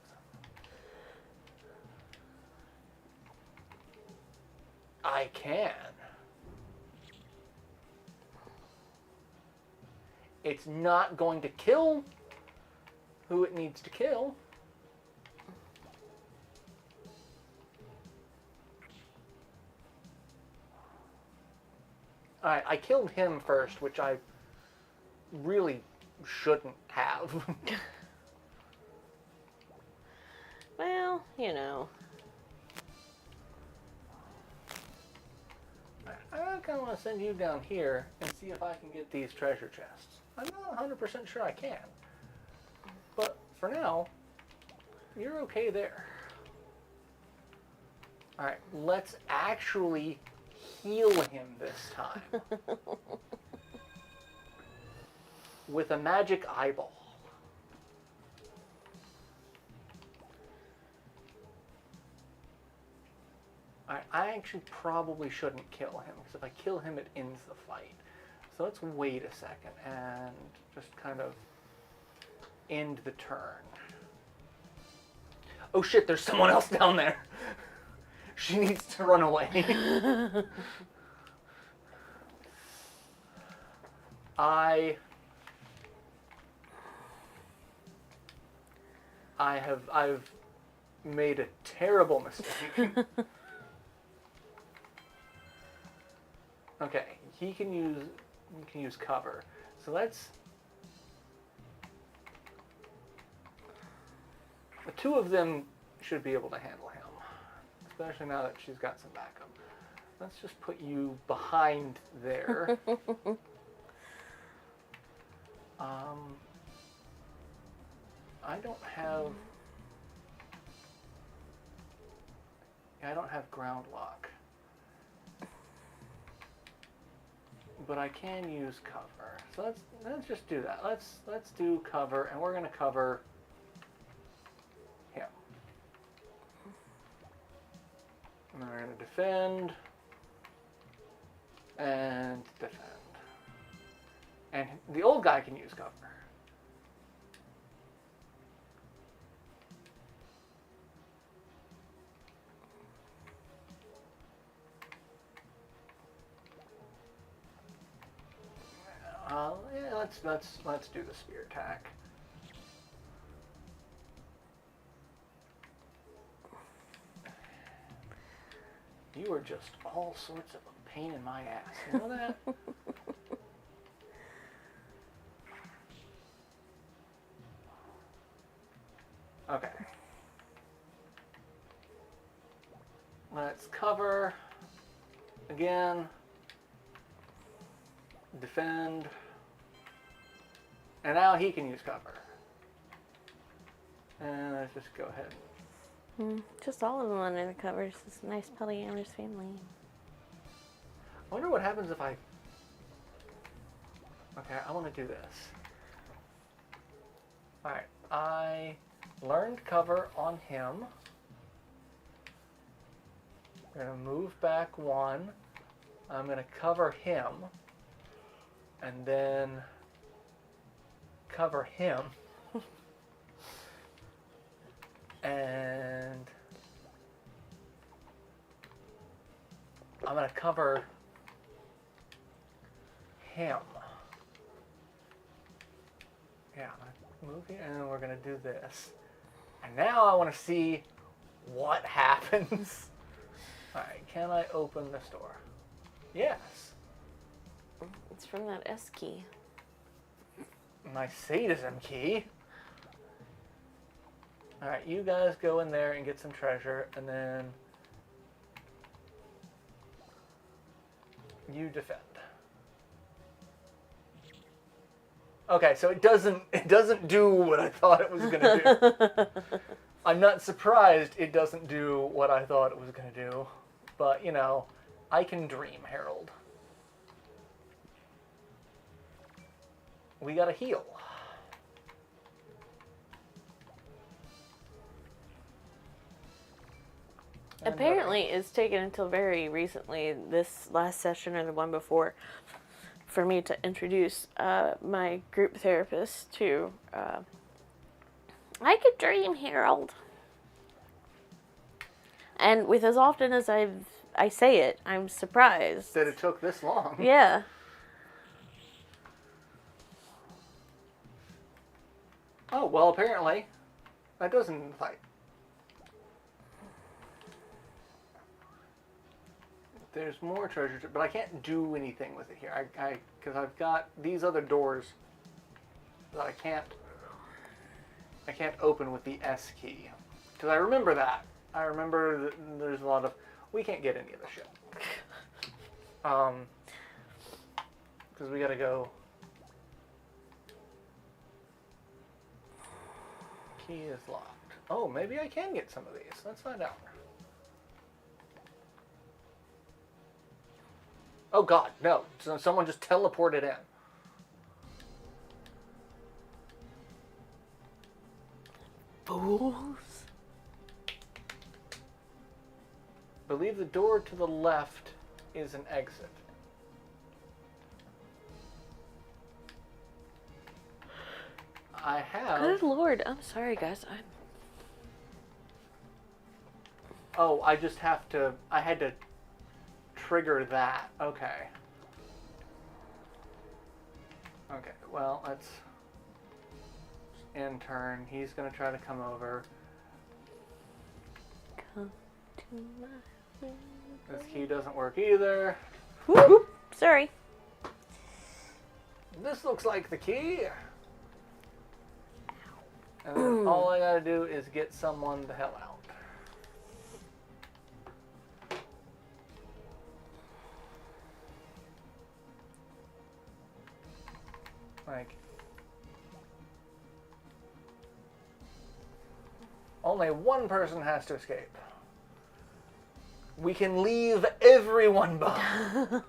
I can. It's not going to kill who it needs to kill. Alright, I killed him first, which I really shouldn't have. Well, you know. I kind of want to send you down here and see if I can get these treasure chests. I'm not 100% sure I can. But for now, you're okay there. Alright, let's actually heal him this time. With a magic eyeball. Alright, I actually probably shouldn't kill him, because if I kill him, it ends the fight. So let's wait a second and just kind of end the turn. Oh shit, there's someone else down there. She needs to run away. I've made a terrible mistake. Okay, he can use cover. So let's... The 2 of them should be able to handle him. Especially now that she's got some backup. Let's just put you behind there. I don't have ground lock. But I can use cover. So let's just do that. Let's do cover, and we're gonna cover him. And then we're gonna defend and defend. And the old guy can use cover. Yeah, let's do the spear attack. You are just all sorts of a pain in my ass. You know that? Okay. Let's cover. Again. Defend. And now he can use cover. And let's just go ahead. Just all of them under the covers. This nice polyamorous family. I wonder what happens if I... Okay, I want to do this. Alright, I learned cover on him. I'm going to move back one. I'm going to cover him. And then cover him. And I'm going to cover him. Yeah, I'm going to move here, and then we're going to do this. And now I want to see what happens. Alright, can I open this door? Yes. It's from that S key. My sadism key. Alright, you guys go in there and get some treasure, and then you defend. Okay, so it doesn't do what I thought it was gonna do. I'm not surprised it doesn't do what I thought it was gonna do, but you know, I can dream, Harold. We gotta heal. Apparently, it's taken until very recently, this last session or the one before, for me to introduce my group therapist to I could dream, Harold. And with as often as I say it, I'm surprised that it took this long. Yeah. Oh, well, apparently that doesn't like. There's more treasure, but I can't do anything with it here. Because I've got these other doors that I can't open with the S key. Because I remember that. I remember that there's a lot of... We can't get any of this shit. Because we gotta go... Key is locked. Oh, maybe I can get some of these. Let's find out. Oh god, no. So someone just teleported in. Fools. Believe the door to the left is an exit. I have... Good lord, I'm sorry guys. Oh, I just have to... I had to trigger that. Okay. Okay, well, let's end turn. He's gonna try to come over. Come to my window. This key doesn't work either. Whoop, sorry. This looks like the key. And then all I gotta do is get someone the hell out. Like, only one person has to escape. We can leave everyone behind.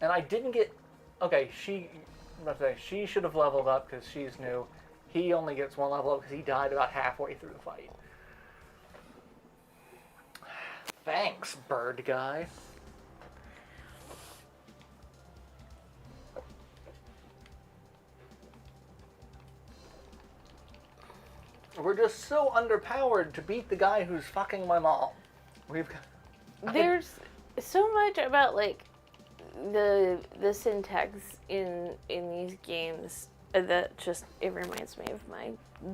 And I didn't get... Okay, she should have leveled up because she's new. He only gets one level up because he died about halfway through the fight. Thanks, bird guy. We're just so underpowered to beat the guy who's fucking my mom. There's so much about like the syntax in these games that just it reminds me of my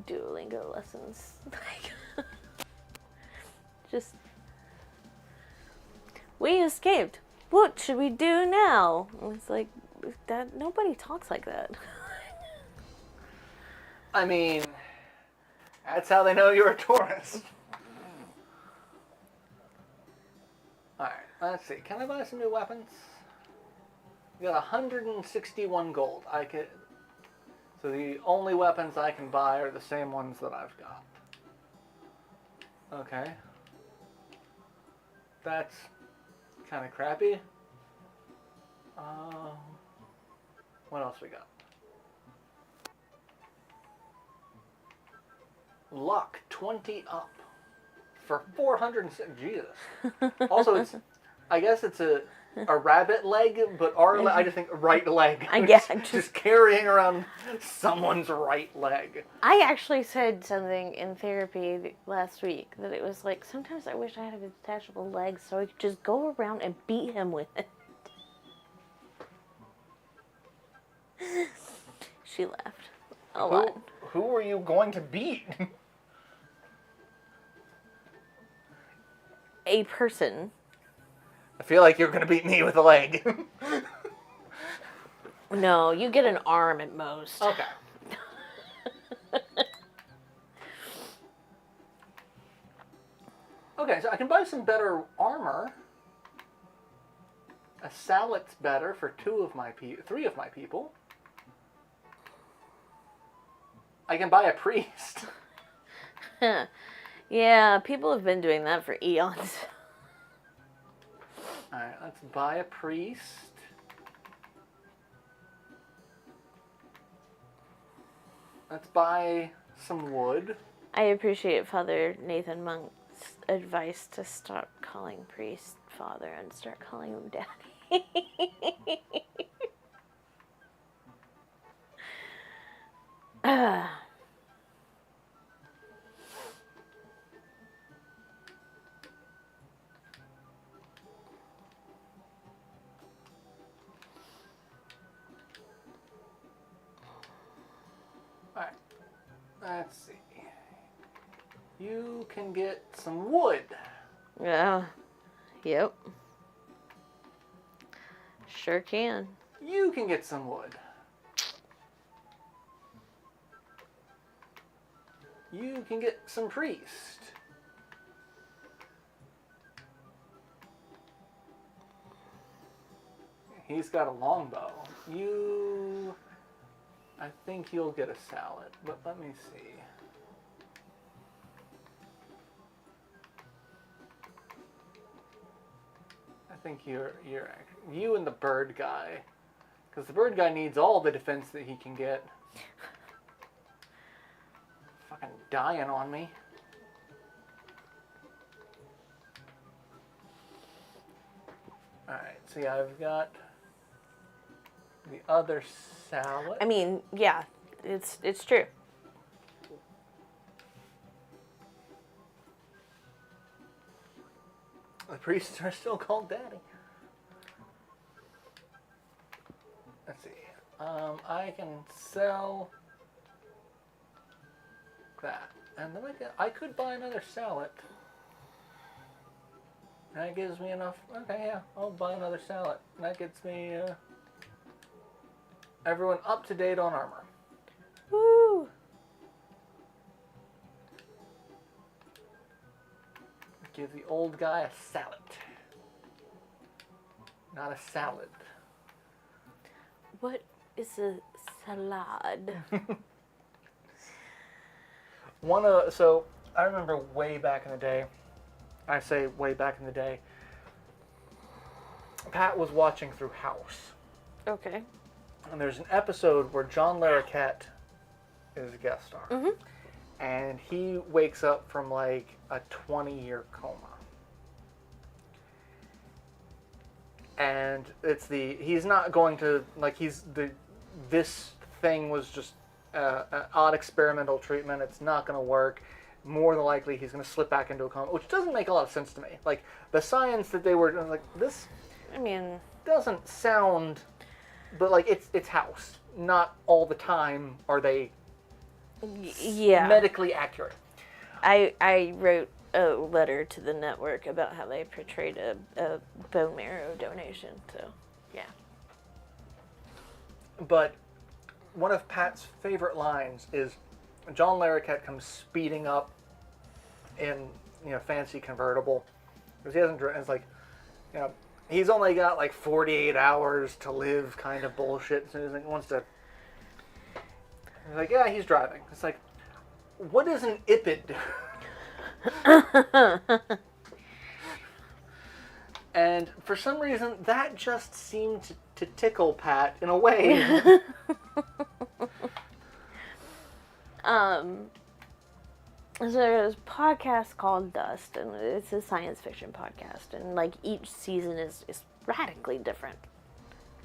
Duolingo lessons. Just, we escaped. What should we do now? It's like, that nobody talks like that. I mean, that's how they know you're a tourist. Alright, let's see. Can I buy some new weapons? I got 161 gold. So the only weapons I can buy are the same ones that I've got. Okay. That's kind of crappy. What else we got? Luck 20 up for 406. Jesus. Also, I guess it's a rabbit leg, but I just think right leg. Yeah, just carrying around someone's right leg. I actually said something in therapy last week that it was like, sometimes I wish I had a detachable leg so I could just go around and beat him with it. She laughed a lot. Who were you going to beat? A person. I feel like you're going to beat me with a leg. No, you get an arm at most. Okay. Okay, so I can buy some better armor. A sallet's better for 3 of my people. I can buy a priest. Yeah, people have been doing that for eons. Alright, let's buy a priest. Let's buy some wood. I appreciate Father Nathan Monk's advice to stop calling priest father and start calling him daddy. Alright, let's see. You can get some wood. Yeah. Yep. Sure can. You can get some wood. You can get some priest. He's got a longbow. I think you'll get a salad, but let me see. I think you and the bird guy, because the bird guy needs all the defense that he can get. Fucking dying on me. Alright, so yeah, I've got the other salad. I mean, yeah, it's true. The priests are still called daddy. Let's see. I can sell that. And then I could buy another salad. That gives me enough. Okay, yeah, I'll buy another salad. That gets me everyone up to date on armor. Woo! Give the old guy a salad. Not a salad. What is a salad? So I remember way back in the day. I say way back in the day. Pat was watching through House. Okay. And there's an episode where John Larroquette is a guest star. Mm-hmm. And he wakes up from like a 20-year coma. And he's not going to, like, this thing was just an odd experimental treatment. It's not going to work. More than likely, he's going to slip back into a coma, which doesn't make a lot of sense to me. Like, the science that they were doing, like, this doesn't sound, but, like, it's House. Not all the time are they medically accurate. I wrote a letter to the network about how they portrayed a bone marrow donation. So, yeah. But one of Pat's favorite lines is John Larroquette comes speeding up in, fancy convertible. Because he hasn't driven, it's like, he's only got like 48 hours to live kind of bullshit. So he wants to, he's like, yeah, he's driving. It's like, what does an ipid do? And for some reason, that just seemed to tickle Pat in a way. So there's a podcast called Dust, and it's a science fiction podcast, and like each season is radically different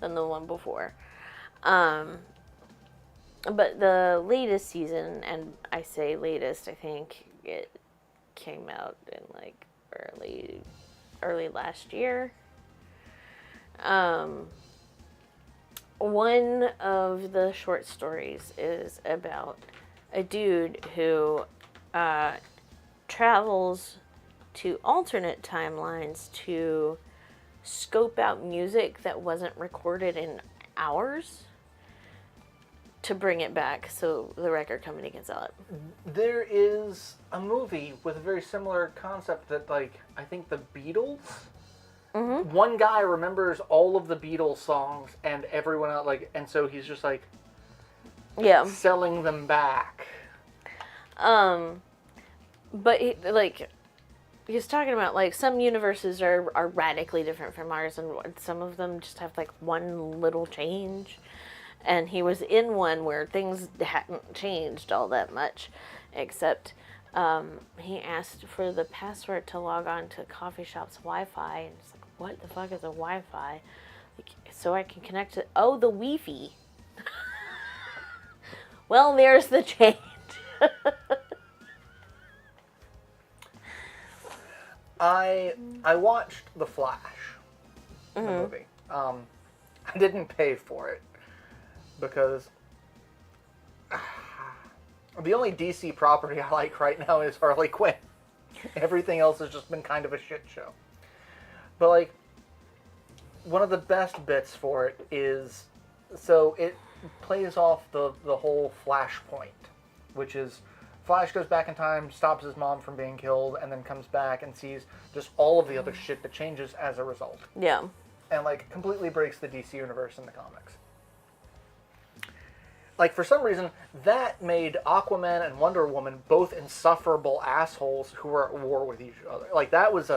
than the one before. But the latest season, and I say latest, I think it came out in like early last year. One of the short stories is about a dude who travels to alternate timelines to scope out music that wasn't recorded in hours to bring it back so the record company can sell it. There is a movie with a very similar concept that, like, I think the Beatles. Mm-hmm. One guy remembers all of the Beatles songs and everyone else, like, and so he's just like, selling them back. But he's talking about, like, some universes are radically different from ours, and some of them just have, like, one little change. And he was in one where things hadn't changed all that much, except he asked for the password to log on to coffee shop's Wi-Fi, and it's like, what the fuck is a Wi-Fi? Like, so I can connect to, the Wi-Fi. Well, there's the change. I watched The Flash, the movie. I didn't pay for it because the only DC property I like right now is Harley Quinn. Everything else has just been kind of a shit show. But, like, one of the best bits for it is, so it plays off the whole Flashpoint, which is Flash goes back in time, stops his mom from being killed, and then comes back and sees just all of the other shit that changes as a result. Yeah. And, like, completely breaks the DC universe in the comics. Like, for some reason, that made Aquaman and Wonder Woman both insufferable assholes who were at war with each other. Like, that was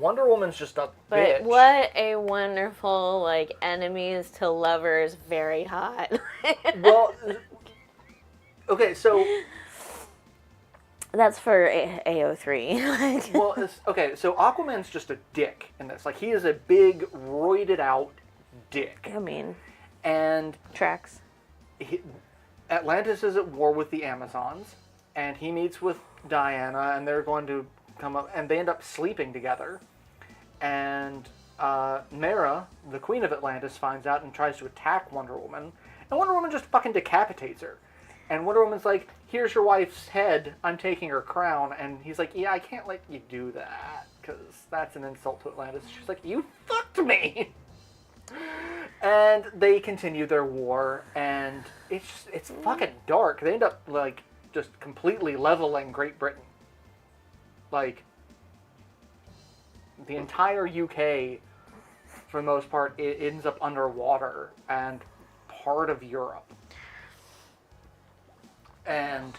Wonder Woman's just a bitch. But what a wonderful, like, enemies to lovers, very hot. Well, okay, so... That's for AO3. Well, okay, so Aquaman's just a dick in this. Like, he is a big, roided out dick. I mean... And... Tracks. Atlantis is at war with the Amazons, and he meets with Diana, and they're going to come up, and they end up sleeping together. And Mera, the queen of Atlantis, finds out and tries to attack Wonder Woman, and Wonder Woman just fucking decapitates her. And Wonder Woman's like, here's your wife's head, I'm taking her crown. And he's like, yeah, I can't let you do that, because that's an insult to Atlantis. She's like, you fucked me! And they continue their war, and it's fucking dark. They end up, like, just completely leveling Great Britain. Like, the entire UK, for the most part, it ends up underwater, and part of Europe. And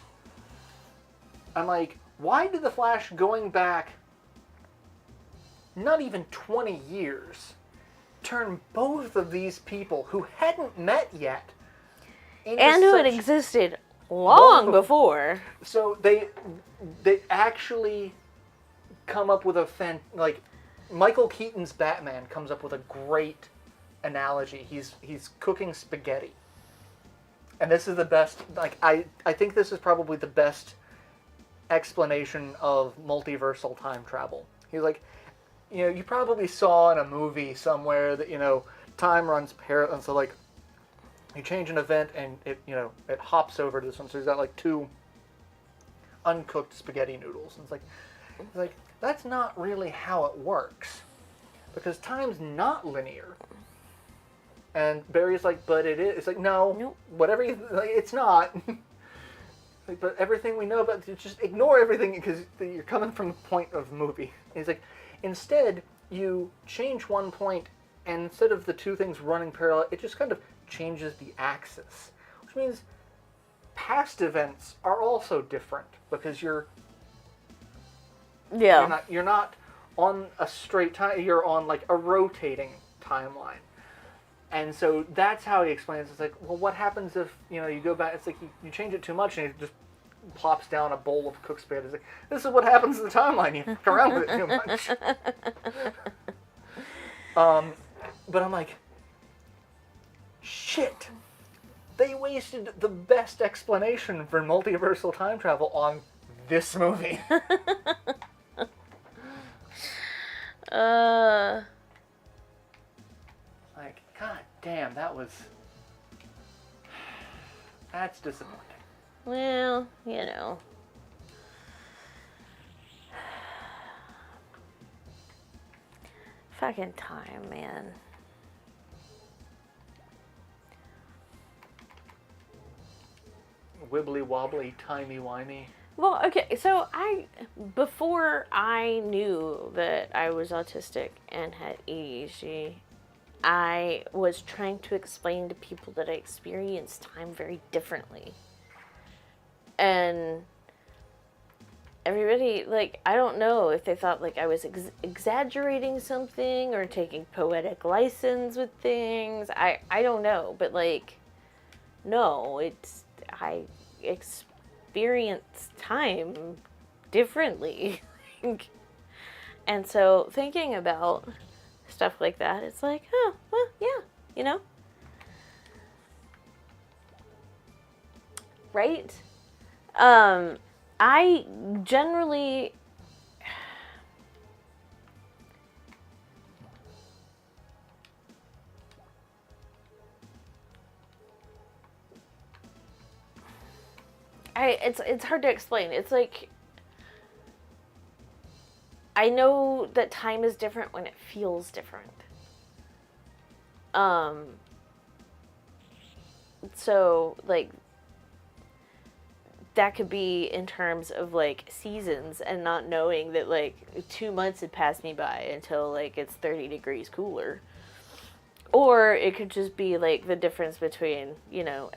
I'm like, why did the Flash going back not even 20 years turn both of these people who hadn't met yet and who had existed long before. So they actually come up with Michael Keaton's Batman comes up with a great analogy. He's cooking spaghetti. And this is the best, like, I think this is probably the best explanation of multiversal time travel. He's like, you probably saw in a movie somewhere that, time runs parallel, and so, like, you change an event and it hops over to this one. So he's got, like, two uncooked spaghetti noodles. And it's like, that's not really how it works. Because time's not linear. And Barry's like, but it is. It's like, no, Nope. whatever you, like, it's not. Like, but everything we know about, just ignore everything because you're coming from the point of the movie. And he's like, instead, you change one point, and instead of the two things running parallel, it just kind of changes the axis. Which means past events are also different because you're not on a straight time, you're on like a rotating timeline. And so that's how he explains. It's like, well, what happens if, you go back, it's like you change it too much and it just plops down a bowl of cooked spaghetti. It's like, this is what happens to the timeline. You fuck around with it too much. But I'm like, shit. They wasted the best explanation for multiversal time travel on this movie. Like, god damn, that's disappointing. Well, fucking time, man. Wibbly wobbly, timey wimey. Well, okay, so before I knew that I was autistic and had ADHD, I was trying to explain to people that I experienced time very differently. And everybody, I don't know if they thought, I was exaggerating something or taking poetic license with things. I don't know, but, no, I experience time differently. And so thinking about stuff like that, it's like, oh, well, yeah, right? I generally it's hard to explain. It's like I know that time is different when it feels different. So that could be in terms of seasons and not knowing that 2 months had passed me by until it's 30 degrees cooler. Or it could just be the difference between,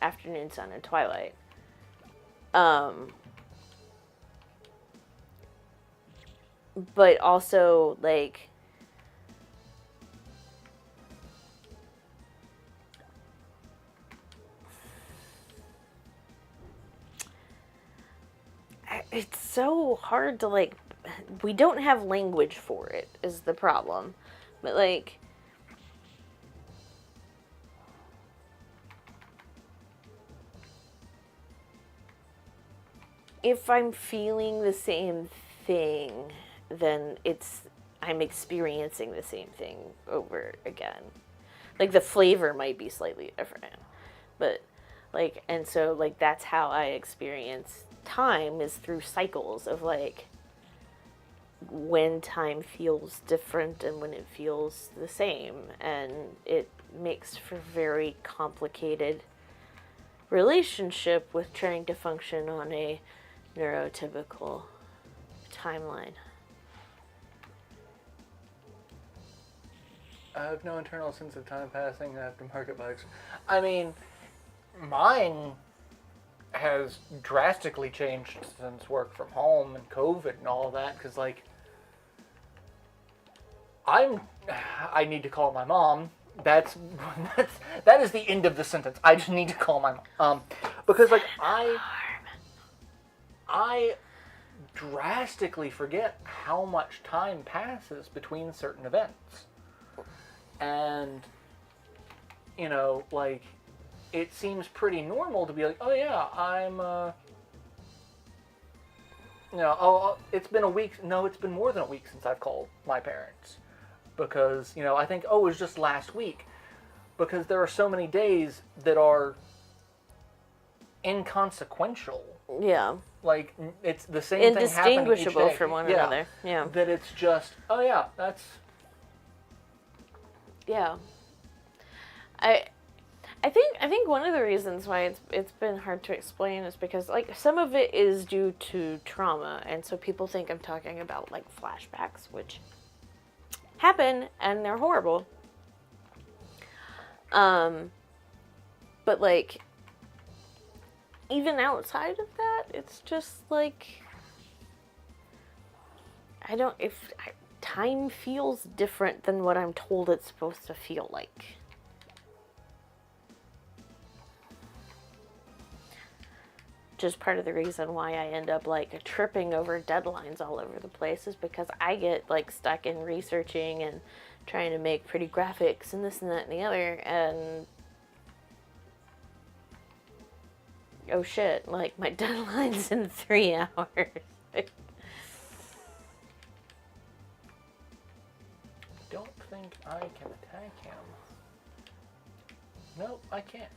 afternoon sun and twilight. But also it's so hard to we don't have language for it is the problem. But if I'm feeling the same thing, then I'm experiencing the same thing over again. The flavor might be slightly different, but and so that's how I experience time, is through cycles of when time feels different and when it feels the same, and it makes for very complicated relationship with trying to function on a neurotypical timeline. I have no internal sense of time passing after market bikes. I mean, mine has drastically changed since work from home and COVID and all that, because I need to call my mom. That is the end of the sentence. I just need to call my mom. Because I drastically forget how much time passes between certain events. And, it seems pretty normal to be like, oh yeah, I'm, it's been a week. No, it's been more than a week since I've called my parents. Because, I think, it was just last week. Because there are so many days that are inconsequential Yeah. Like, it's the same thing happening each Indistinguishable day. from one another. Yeah. That it's just, oh yeah, that's... Yeah. I think one of the reasons why it's been hard to explain is because like some of it is due to trauma, and so people think I'm talking about like flashbacks, which happen and they're horrible. But like even outside of that, it's just like time feels different than what I'm told it's supposed to feel like. Just part of the reason why I end up like tripping over deadlines all over the place is because I get like stuck in researching and trying to make pretty graphics and this and that and the other, and oh shit, like my deadline's in 3 hours. Don't think I can attack him. Nope, I can't.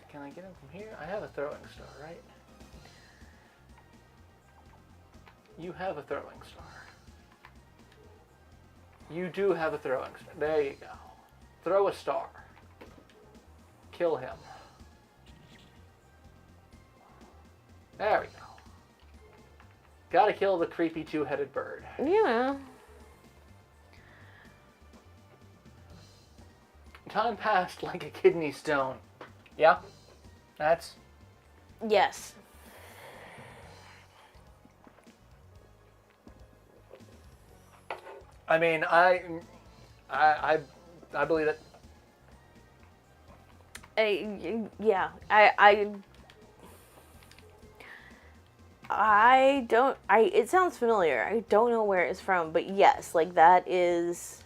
Can I get him from here? I have a throwing star, right? You have a throwing star. You do have a throwing star. There you go. Throw a star. Kill him. There we go. Gotta kill the creepy two-headed bird. Yeah. Time passed like a kidney stone. Yeah? That's... Yes. I mean, I believe it. Yeah. I don't. It sounds familiar. I don't know where it's from, but yes, like that is.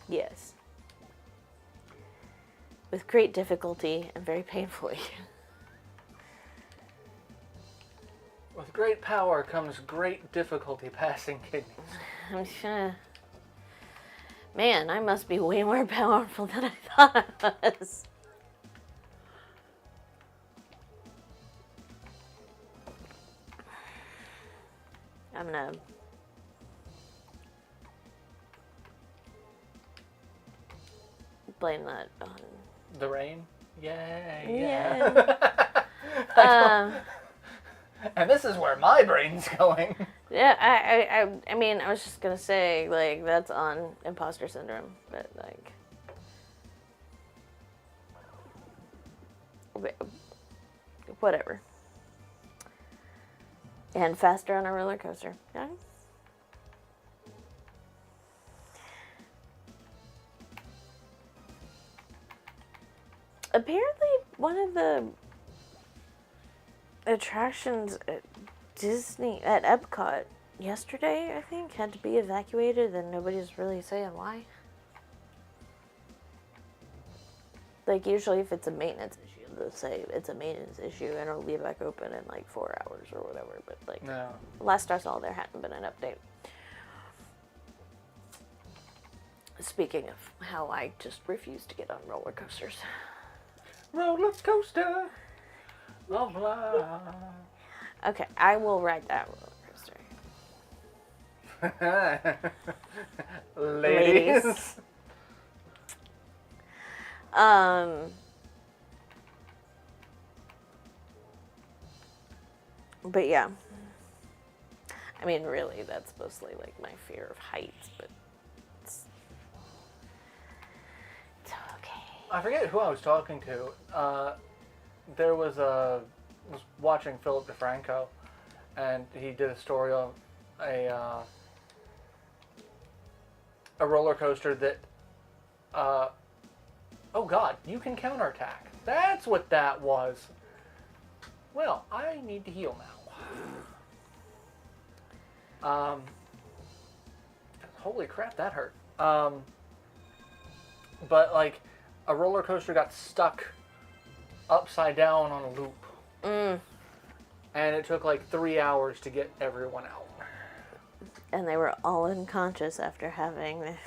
Yes. With great difficulty and very painfully. With great power comes great difficulty passing kidneys. Man, I must be way more powerful than I thought I was. I'm gonna blame that on the rain. Yay! Yeah. And this is where my brain's going. Yeah, I mean, I was just gonna say like that's on imposter syndrome, but like, whatever. And faster on a roller coaster. Yeah. Apparently, one of the attractions at Disney, at Epcot yesterday, I think, had to be evacuated, and nobody's really saying why. Like, usually if it's a maintenance issue, they'll say it's a maintenance issue and it'll be back open in like 4 hours or whatever, but like, No. last I saw there hadn't been an update. Speaking of how I just refuse to get on roller coasters. Roller coaster of life. Okay, I will ride that roller coaster. Ladies. But yeah. I mean, really, that's mostly like my fear of heights, but it's okay. I forget who I was talking to. There was was watching Philip DeFranco, and he did a story on a roller coaster that. Oh God, you can counterattack. That's what that was. Well, I need to heal now. Holy crap, that hurt. But like, a roller coaster got stuck upside down on a loop. And it took like 3 hours to get everyone out. and they were all unconscious after having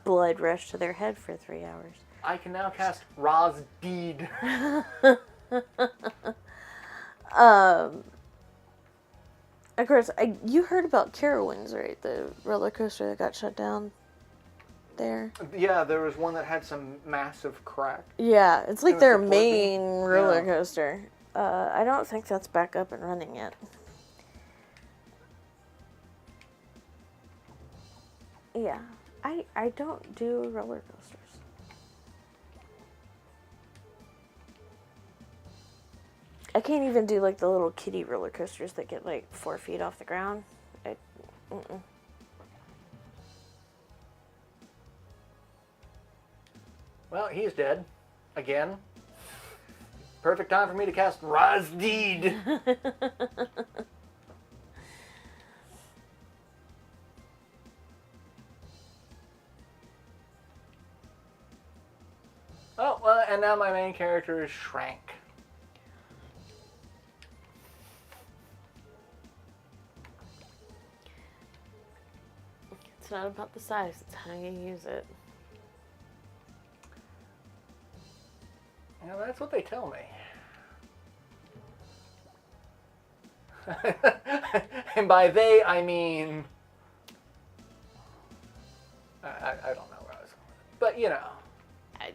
blood rush to their head for 3 hours. I can now cast Ra's Deed. Of course, you heard about Carowinds, right? The roller coaster that got shut down there. Yeah, there was one that had some massive crack. Yeah, it's like was their the main Portland. roller Yeah. coaster. I don't think that's back up and running yet. Yeah, I don't do roller coasters. I can't even do like the little kiddie roller coasters that get like 4 feet off the ground. Mm-mm. Well, he's dead. Again. Perfect time for me to cast Ra's Deed. Oh, well, and now my main character is Shrank. It's not about the size, it's how you use it. Yeah, that's what they tell me. And by they, I mean... I don't know where I was going with it. But, you know. I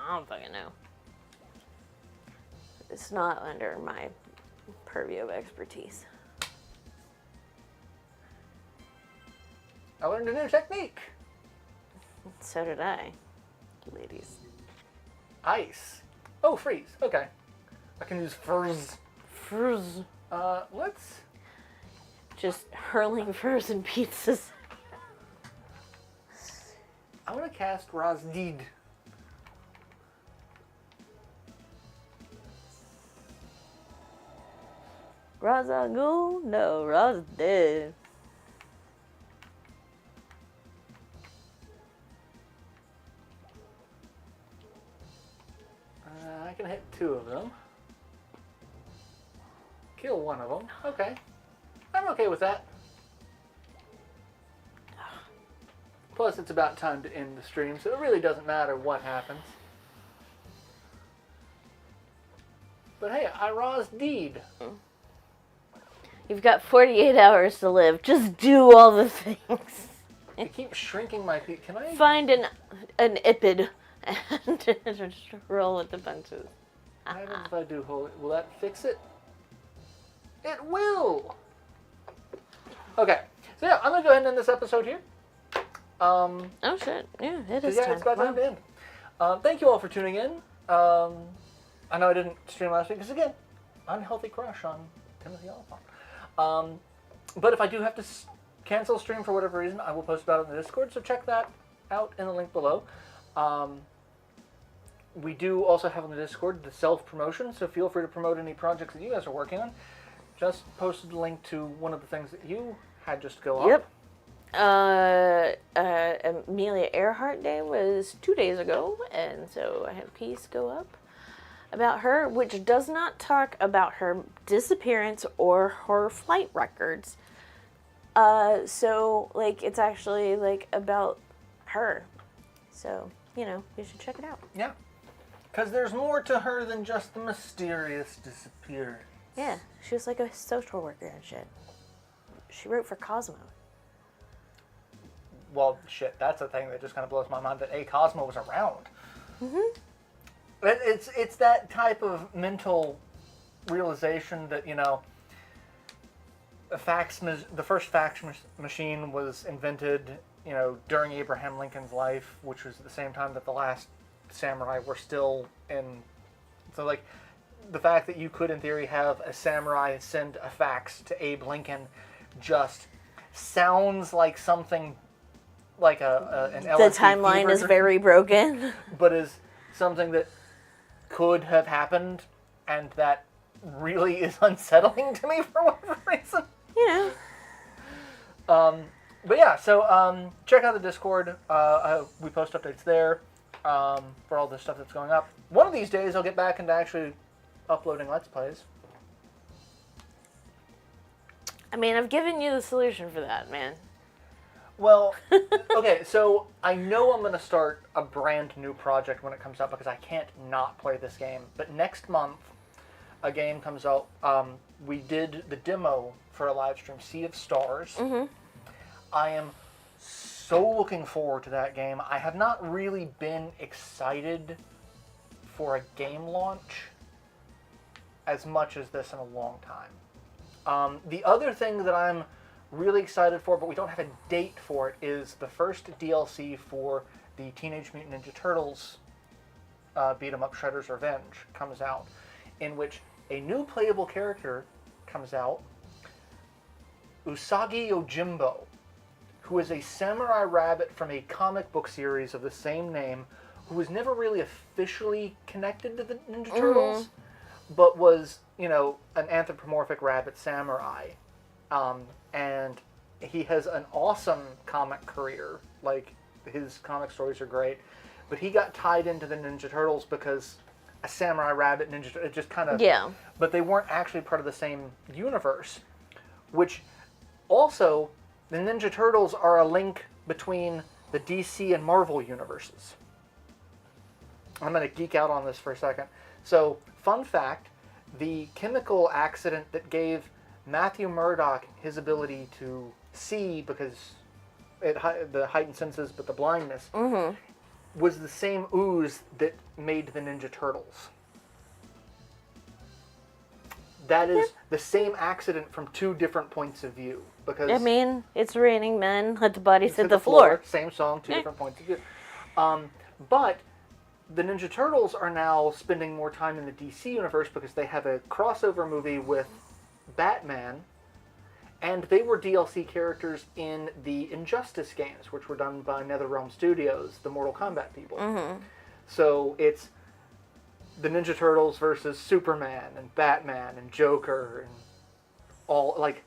don't fucking know. It's not under my purview of expertise. I learned a new technique. So did I, ladies. Ice. Oh, freeze. Okay. I can use furs. Furs. Let's... Just hurling furs and pizzas. I want to cast Ra's Deed. Ra's al Ghul? No, Ra's dead. I can hit 2 of them. Kill 1 of them. Okay. I'm okay with that. Plus, it's about time to end the stream, so it really doesn't matter what happens. But hey, I Ra's Deed. You've got 48 hours to live. Just do all the things. I keep shrinking my feet. Can I? Find an ipid and just roll with the punches. What happens if I do hold it? Will that fix it? It will! Okay. So yeah, I'm going to go ahead and end this episode here. Oh shit. Yeah, it is Yeah, time. it's about time Wow. to end. Thank you all for tuning in. I know I didn't stream last week because, again, unhealthy crush on Timothy Oliphant. But if I do have to cancel a stream for whatever reason, I will post about it in the Discord, so check that out in the link below. We do also have on the Discord the self-promotion, so feel free to promote any projects that you guys are working on. Just posted a link to one of the things that you had just go up. Yep. Amelia Earhart Day was 2 days ago, and so I had a piece go up about her, which does not talk about her disappearance or her flight records. So, like, it's actually, like, about her. So, you know, you should check it out. Yeah. Because there's more to her than just the mysterious disappearance. Yeah, she was like a social worker and shit. She wrote for Cosmo. Well, shit, that's a thing that just kind of blows my mind that Cosmo was around. Mm-hmm. It's that type of mental realization that, you know, the first fax machine was invented, you know, during Abraham Lincoln's life, which was at the same time that the last samurai were still in. So, like, the fact that you could, in theory, have a samurai send a fax to Abe Lincoln just sounds like something like an LSD The timeline is very broken. but is something that could have happened, and that really is unsettling to me for whatever reason. You know. But yeah, so check out the Discord. We post updates there for all the stuff that's going up. One of these days, I'll get back into actually uploading Let's Plays. I mean, I've given you the solution for that, man. Well, okay, so I know I'm going to start a brand new project when it comes out because I can't not play this game. But next month, a game comes out. We did the demo for a live stream, Sea of Stars. Mm-hmm. I am so looking forward to that game. I have not really been excited for a game launch as much as this in a long time. The other thing that I'm really excited for, but we don't have a date for it, is the first DLC for the Teenage Mutant Ninja Turtles beat 'em up Shredder's Revenge comes out, in which a new playable character comes out, Usagi Yojimbo, who is a samurai rabbit from a comic book series of the same name, who was never really officially connected to the Ninja Turtles, but was, you know, an anthropomorphic rabbit samurai. And he has an awesome comic career. Like, his comic stories are great. But he got tied into the Ninja Turtles because a samurai rabbit ninja, it just kind of... Yeah. But they weren't actually part of the same universe. Which, also, the Ninja Turtles are a link between the DC and Marvel universes. I'm going to geek out on this for a second. So, fun fact, the chemical accident that gave Matthew Murdock his ability to see, because the heightened senses but the blindness, was the same ooze that made the Ninja Turtles. That is the same accident from two different points of view. Because I mean, it's raining men, let the bodies hit the floor. Same song, two different points of view. But the Ninja Turtles are now spending more time in the DC universe because they have a crossover movie with Batman, and they were DLC characters in the Injustice games, which were done by NetherRealm Studios, the Mortal Kombat people. So it's the Ninja Turtles versus Superman and Batman and Joker and all, like,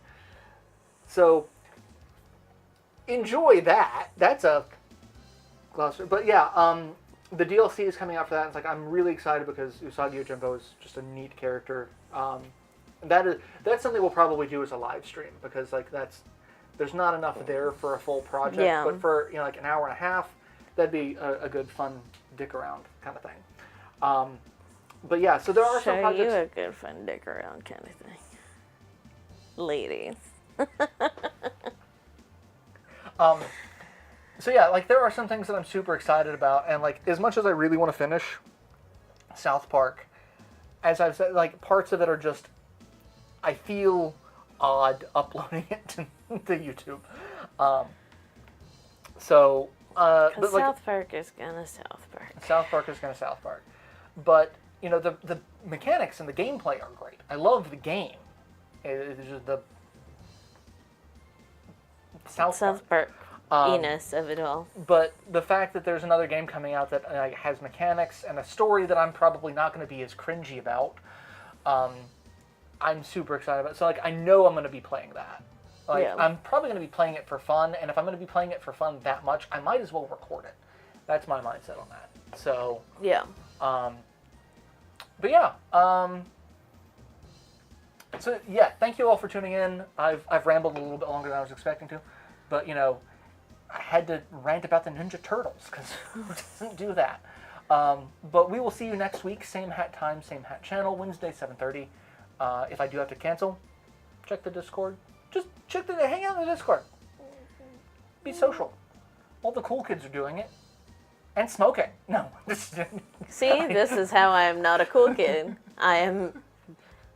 so enjoy that. That's a glossary. But yeah, the DLC is coming out for that. It's like, I'm really excited because Usagi Yojimbo is just a neat character. That's something we'll probably do as a live stream, because like there's not enough there for a full project. Yeah. But for, you know, like an hour and a half, that'd be a good fun dick around kind of thing. But yeah, so there are some projects. Show you a good fun dick around kind of thing, ladies. So yeah, like there are some things that I'm super excited about, and like as much as I really want to finish South Park, as I've said, like parts of it are just, I feel odd uploading it to YouTube. But like, South Park is gonna South Park. South Park is gonna South Park. But, you know, the mechanics and the gameplay are great. I love the game. It's just the South Park. Enos of it all. But the fact that there's another game coming out that has mechanics and a story that I'm probably not going to be as cringy about, I'm super excited about. So, like, I know I'm going to be playing that. Like, Yeah. I'm probably going to be playing it for fun, and if I'm going to be playing it for fun that much, I might as well record it. That's my mindset on that. So, Yeah. but yeah, so yeah, thank you all for tuning in. I've rambled a little bit longer than I was expecting to, but, you know, I had to rant about the Ninja Turtles, because who doesn't do that? But we will see you next week, same hat time, same hat channel, Wednesday, 7:30. If I do have to cancel, check the Discord. Just hang out in the Discord. Be social. All the cool kids are doing it. And smoking. No. See, this is how I am not a cool kid. I am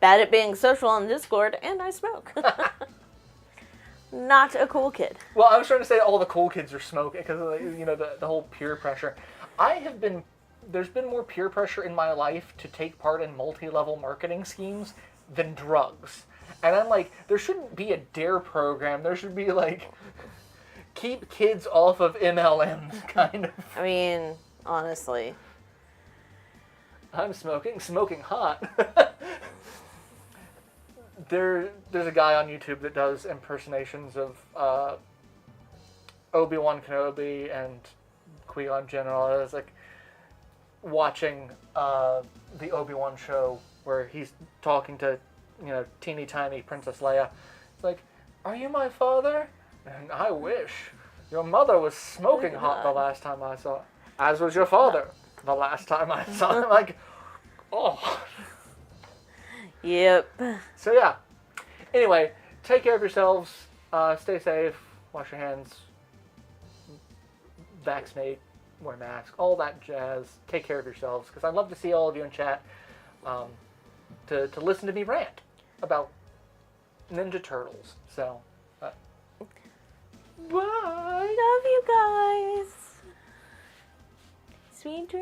bad at being social on Discord, and I smoke. Not a cool kid. Well, I was trying to say all the cool kids are smoking because, you know, the whole peer pressure. There's been more peer pressure in my life to take part in multi-level marketing schemes than drugs. And I'm like, there shouldn't be a DARE program. There should be, like, keep kids off of MLMs, kind of. I mean, honestly. I'm smoking hot. There's a guy on YouTube that does impersonations of Obi-Wan Kenobi and Qui-Gon Jinn and all that. It's like watching the Obi-Wan show where he's talking to, you know, teeny tiny Princess Leia. It's like, Are you my father? And I wish. Your mother was smoking hot the last time I saw her. As was your father the last time I saw him. Like, oh. Yep. So yeah. Anyway, take care of yourselves. Stay safe. Wash your hands. Vaccinate. Wear masks. All that jazz. Take care of yourselves. Because I'd love to see all of you in chat to listen to me rant about Ninja Turtles. So, bye. Love you guys. Sweet dreams.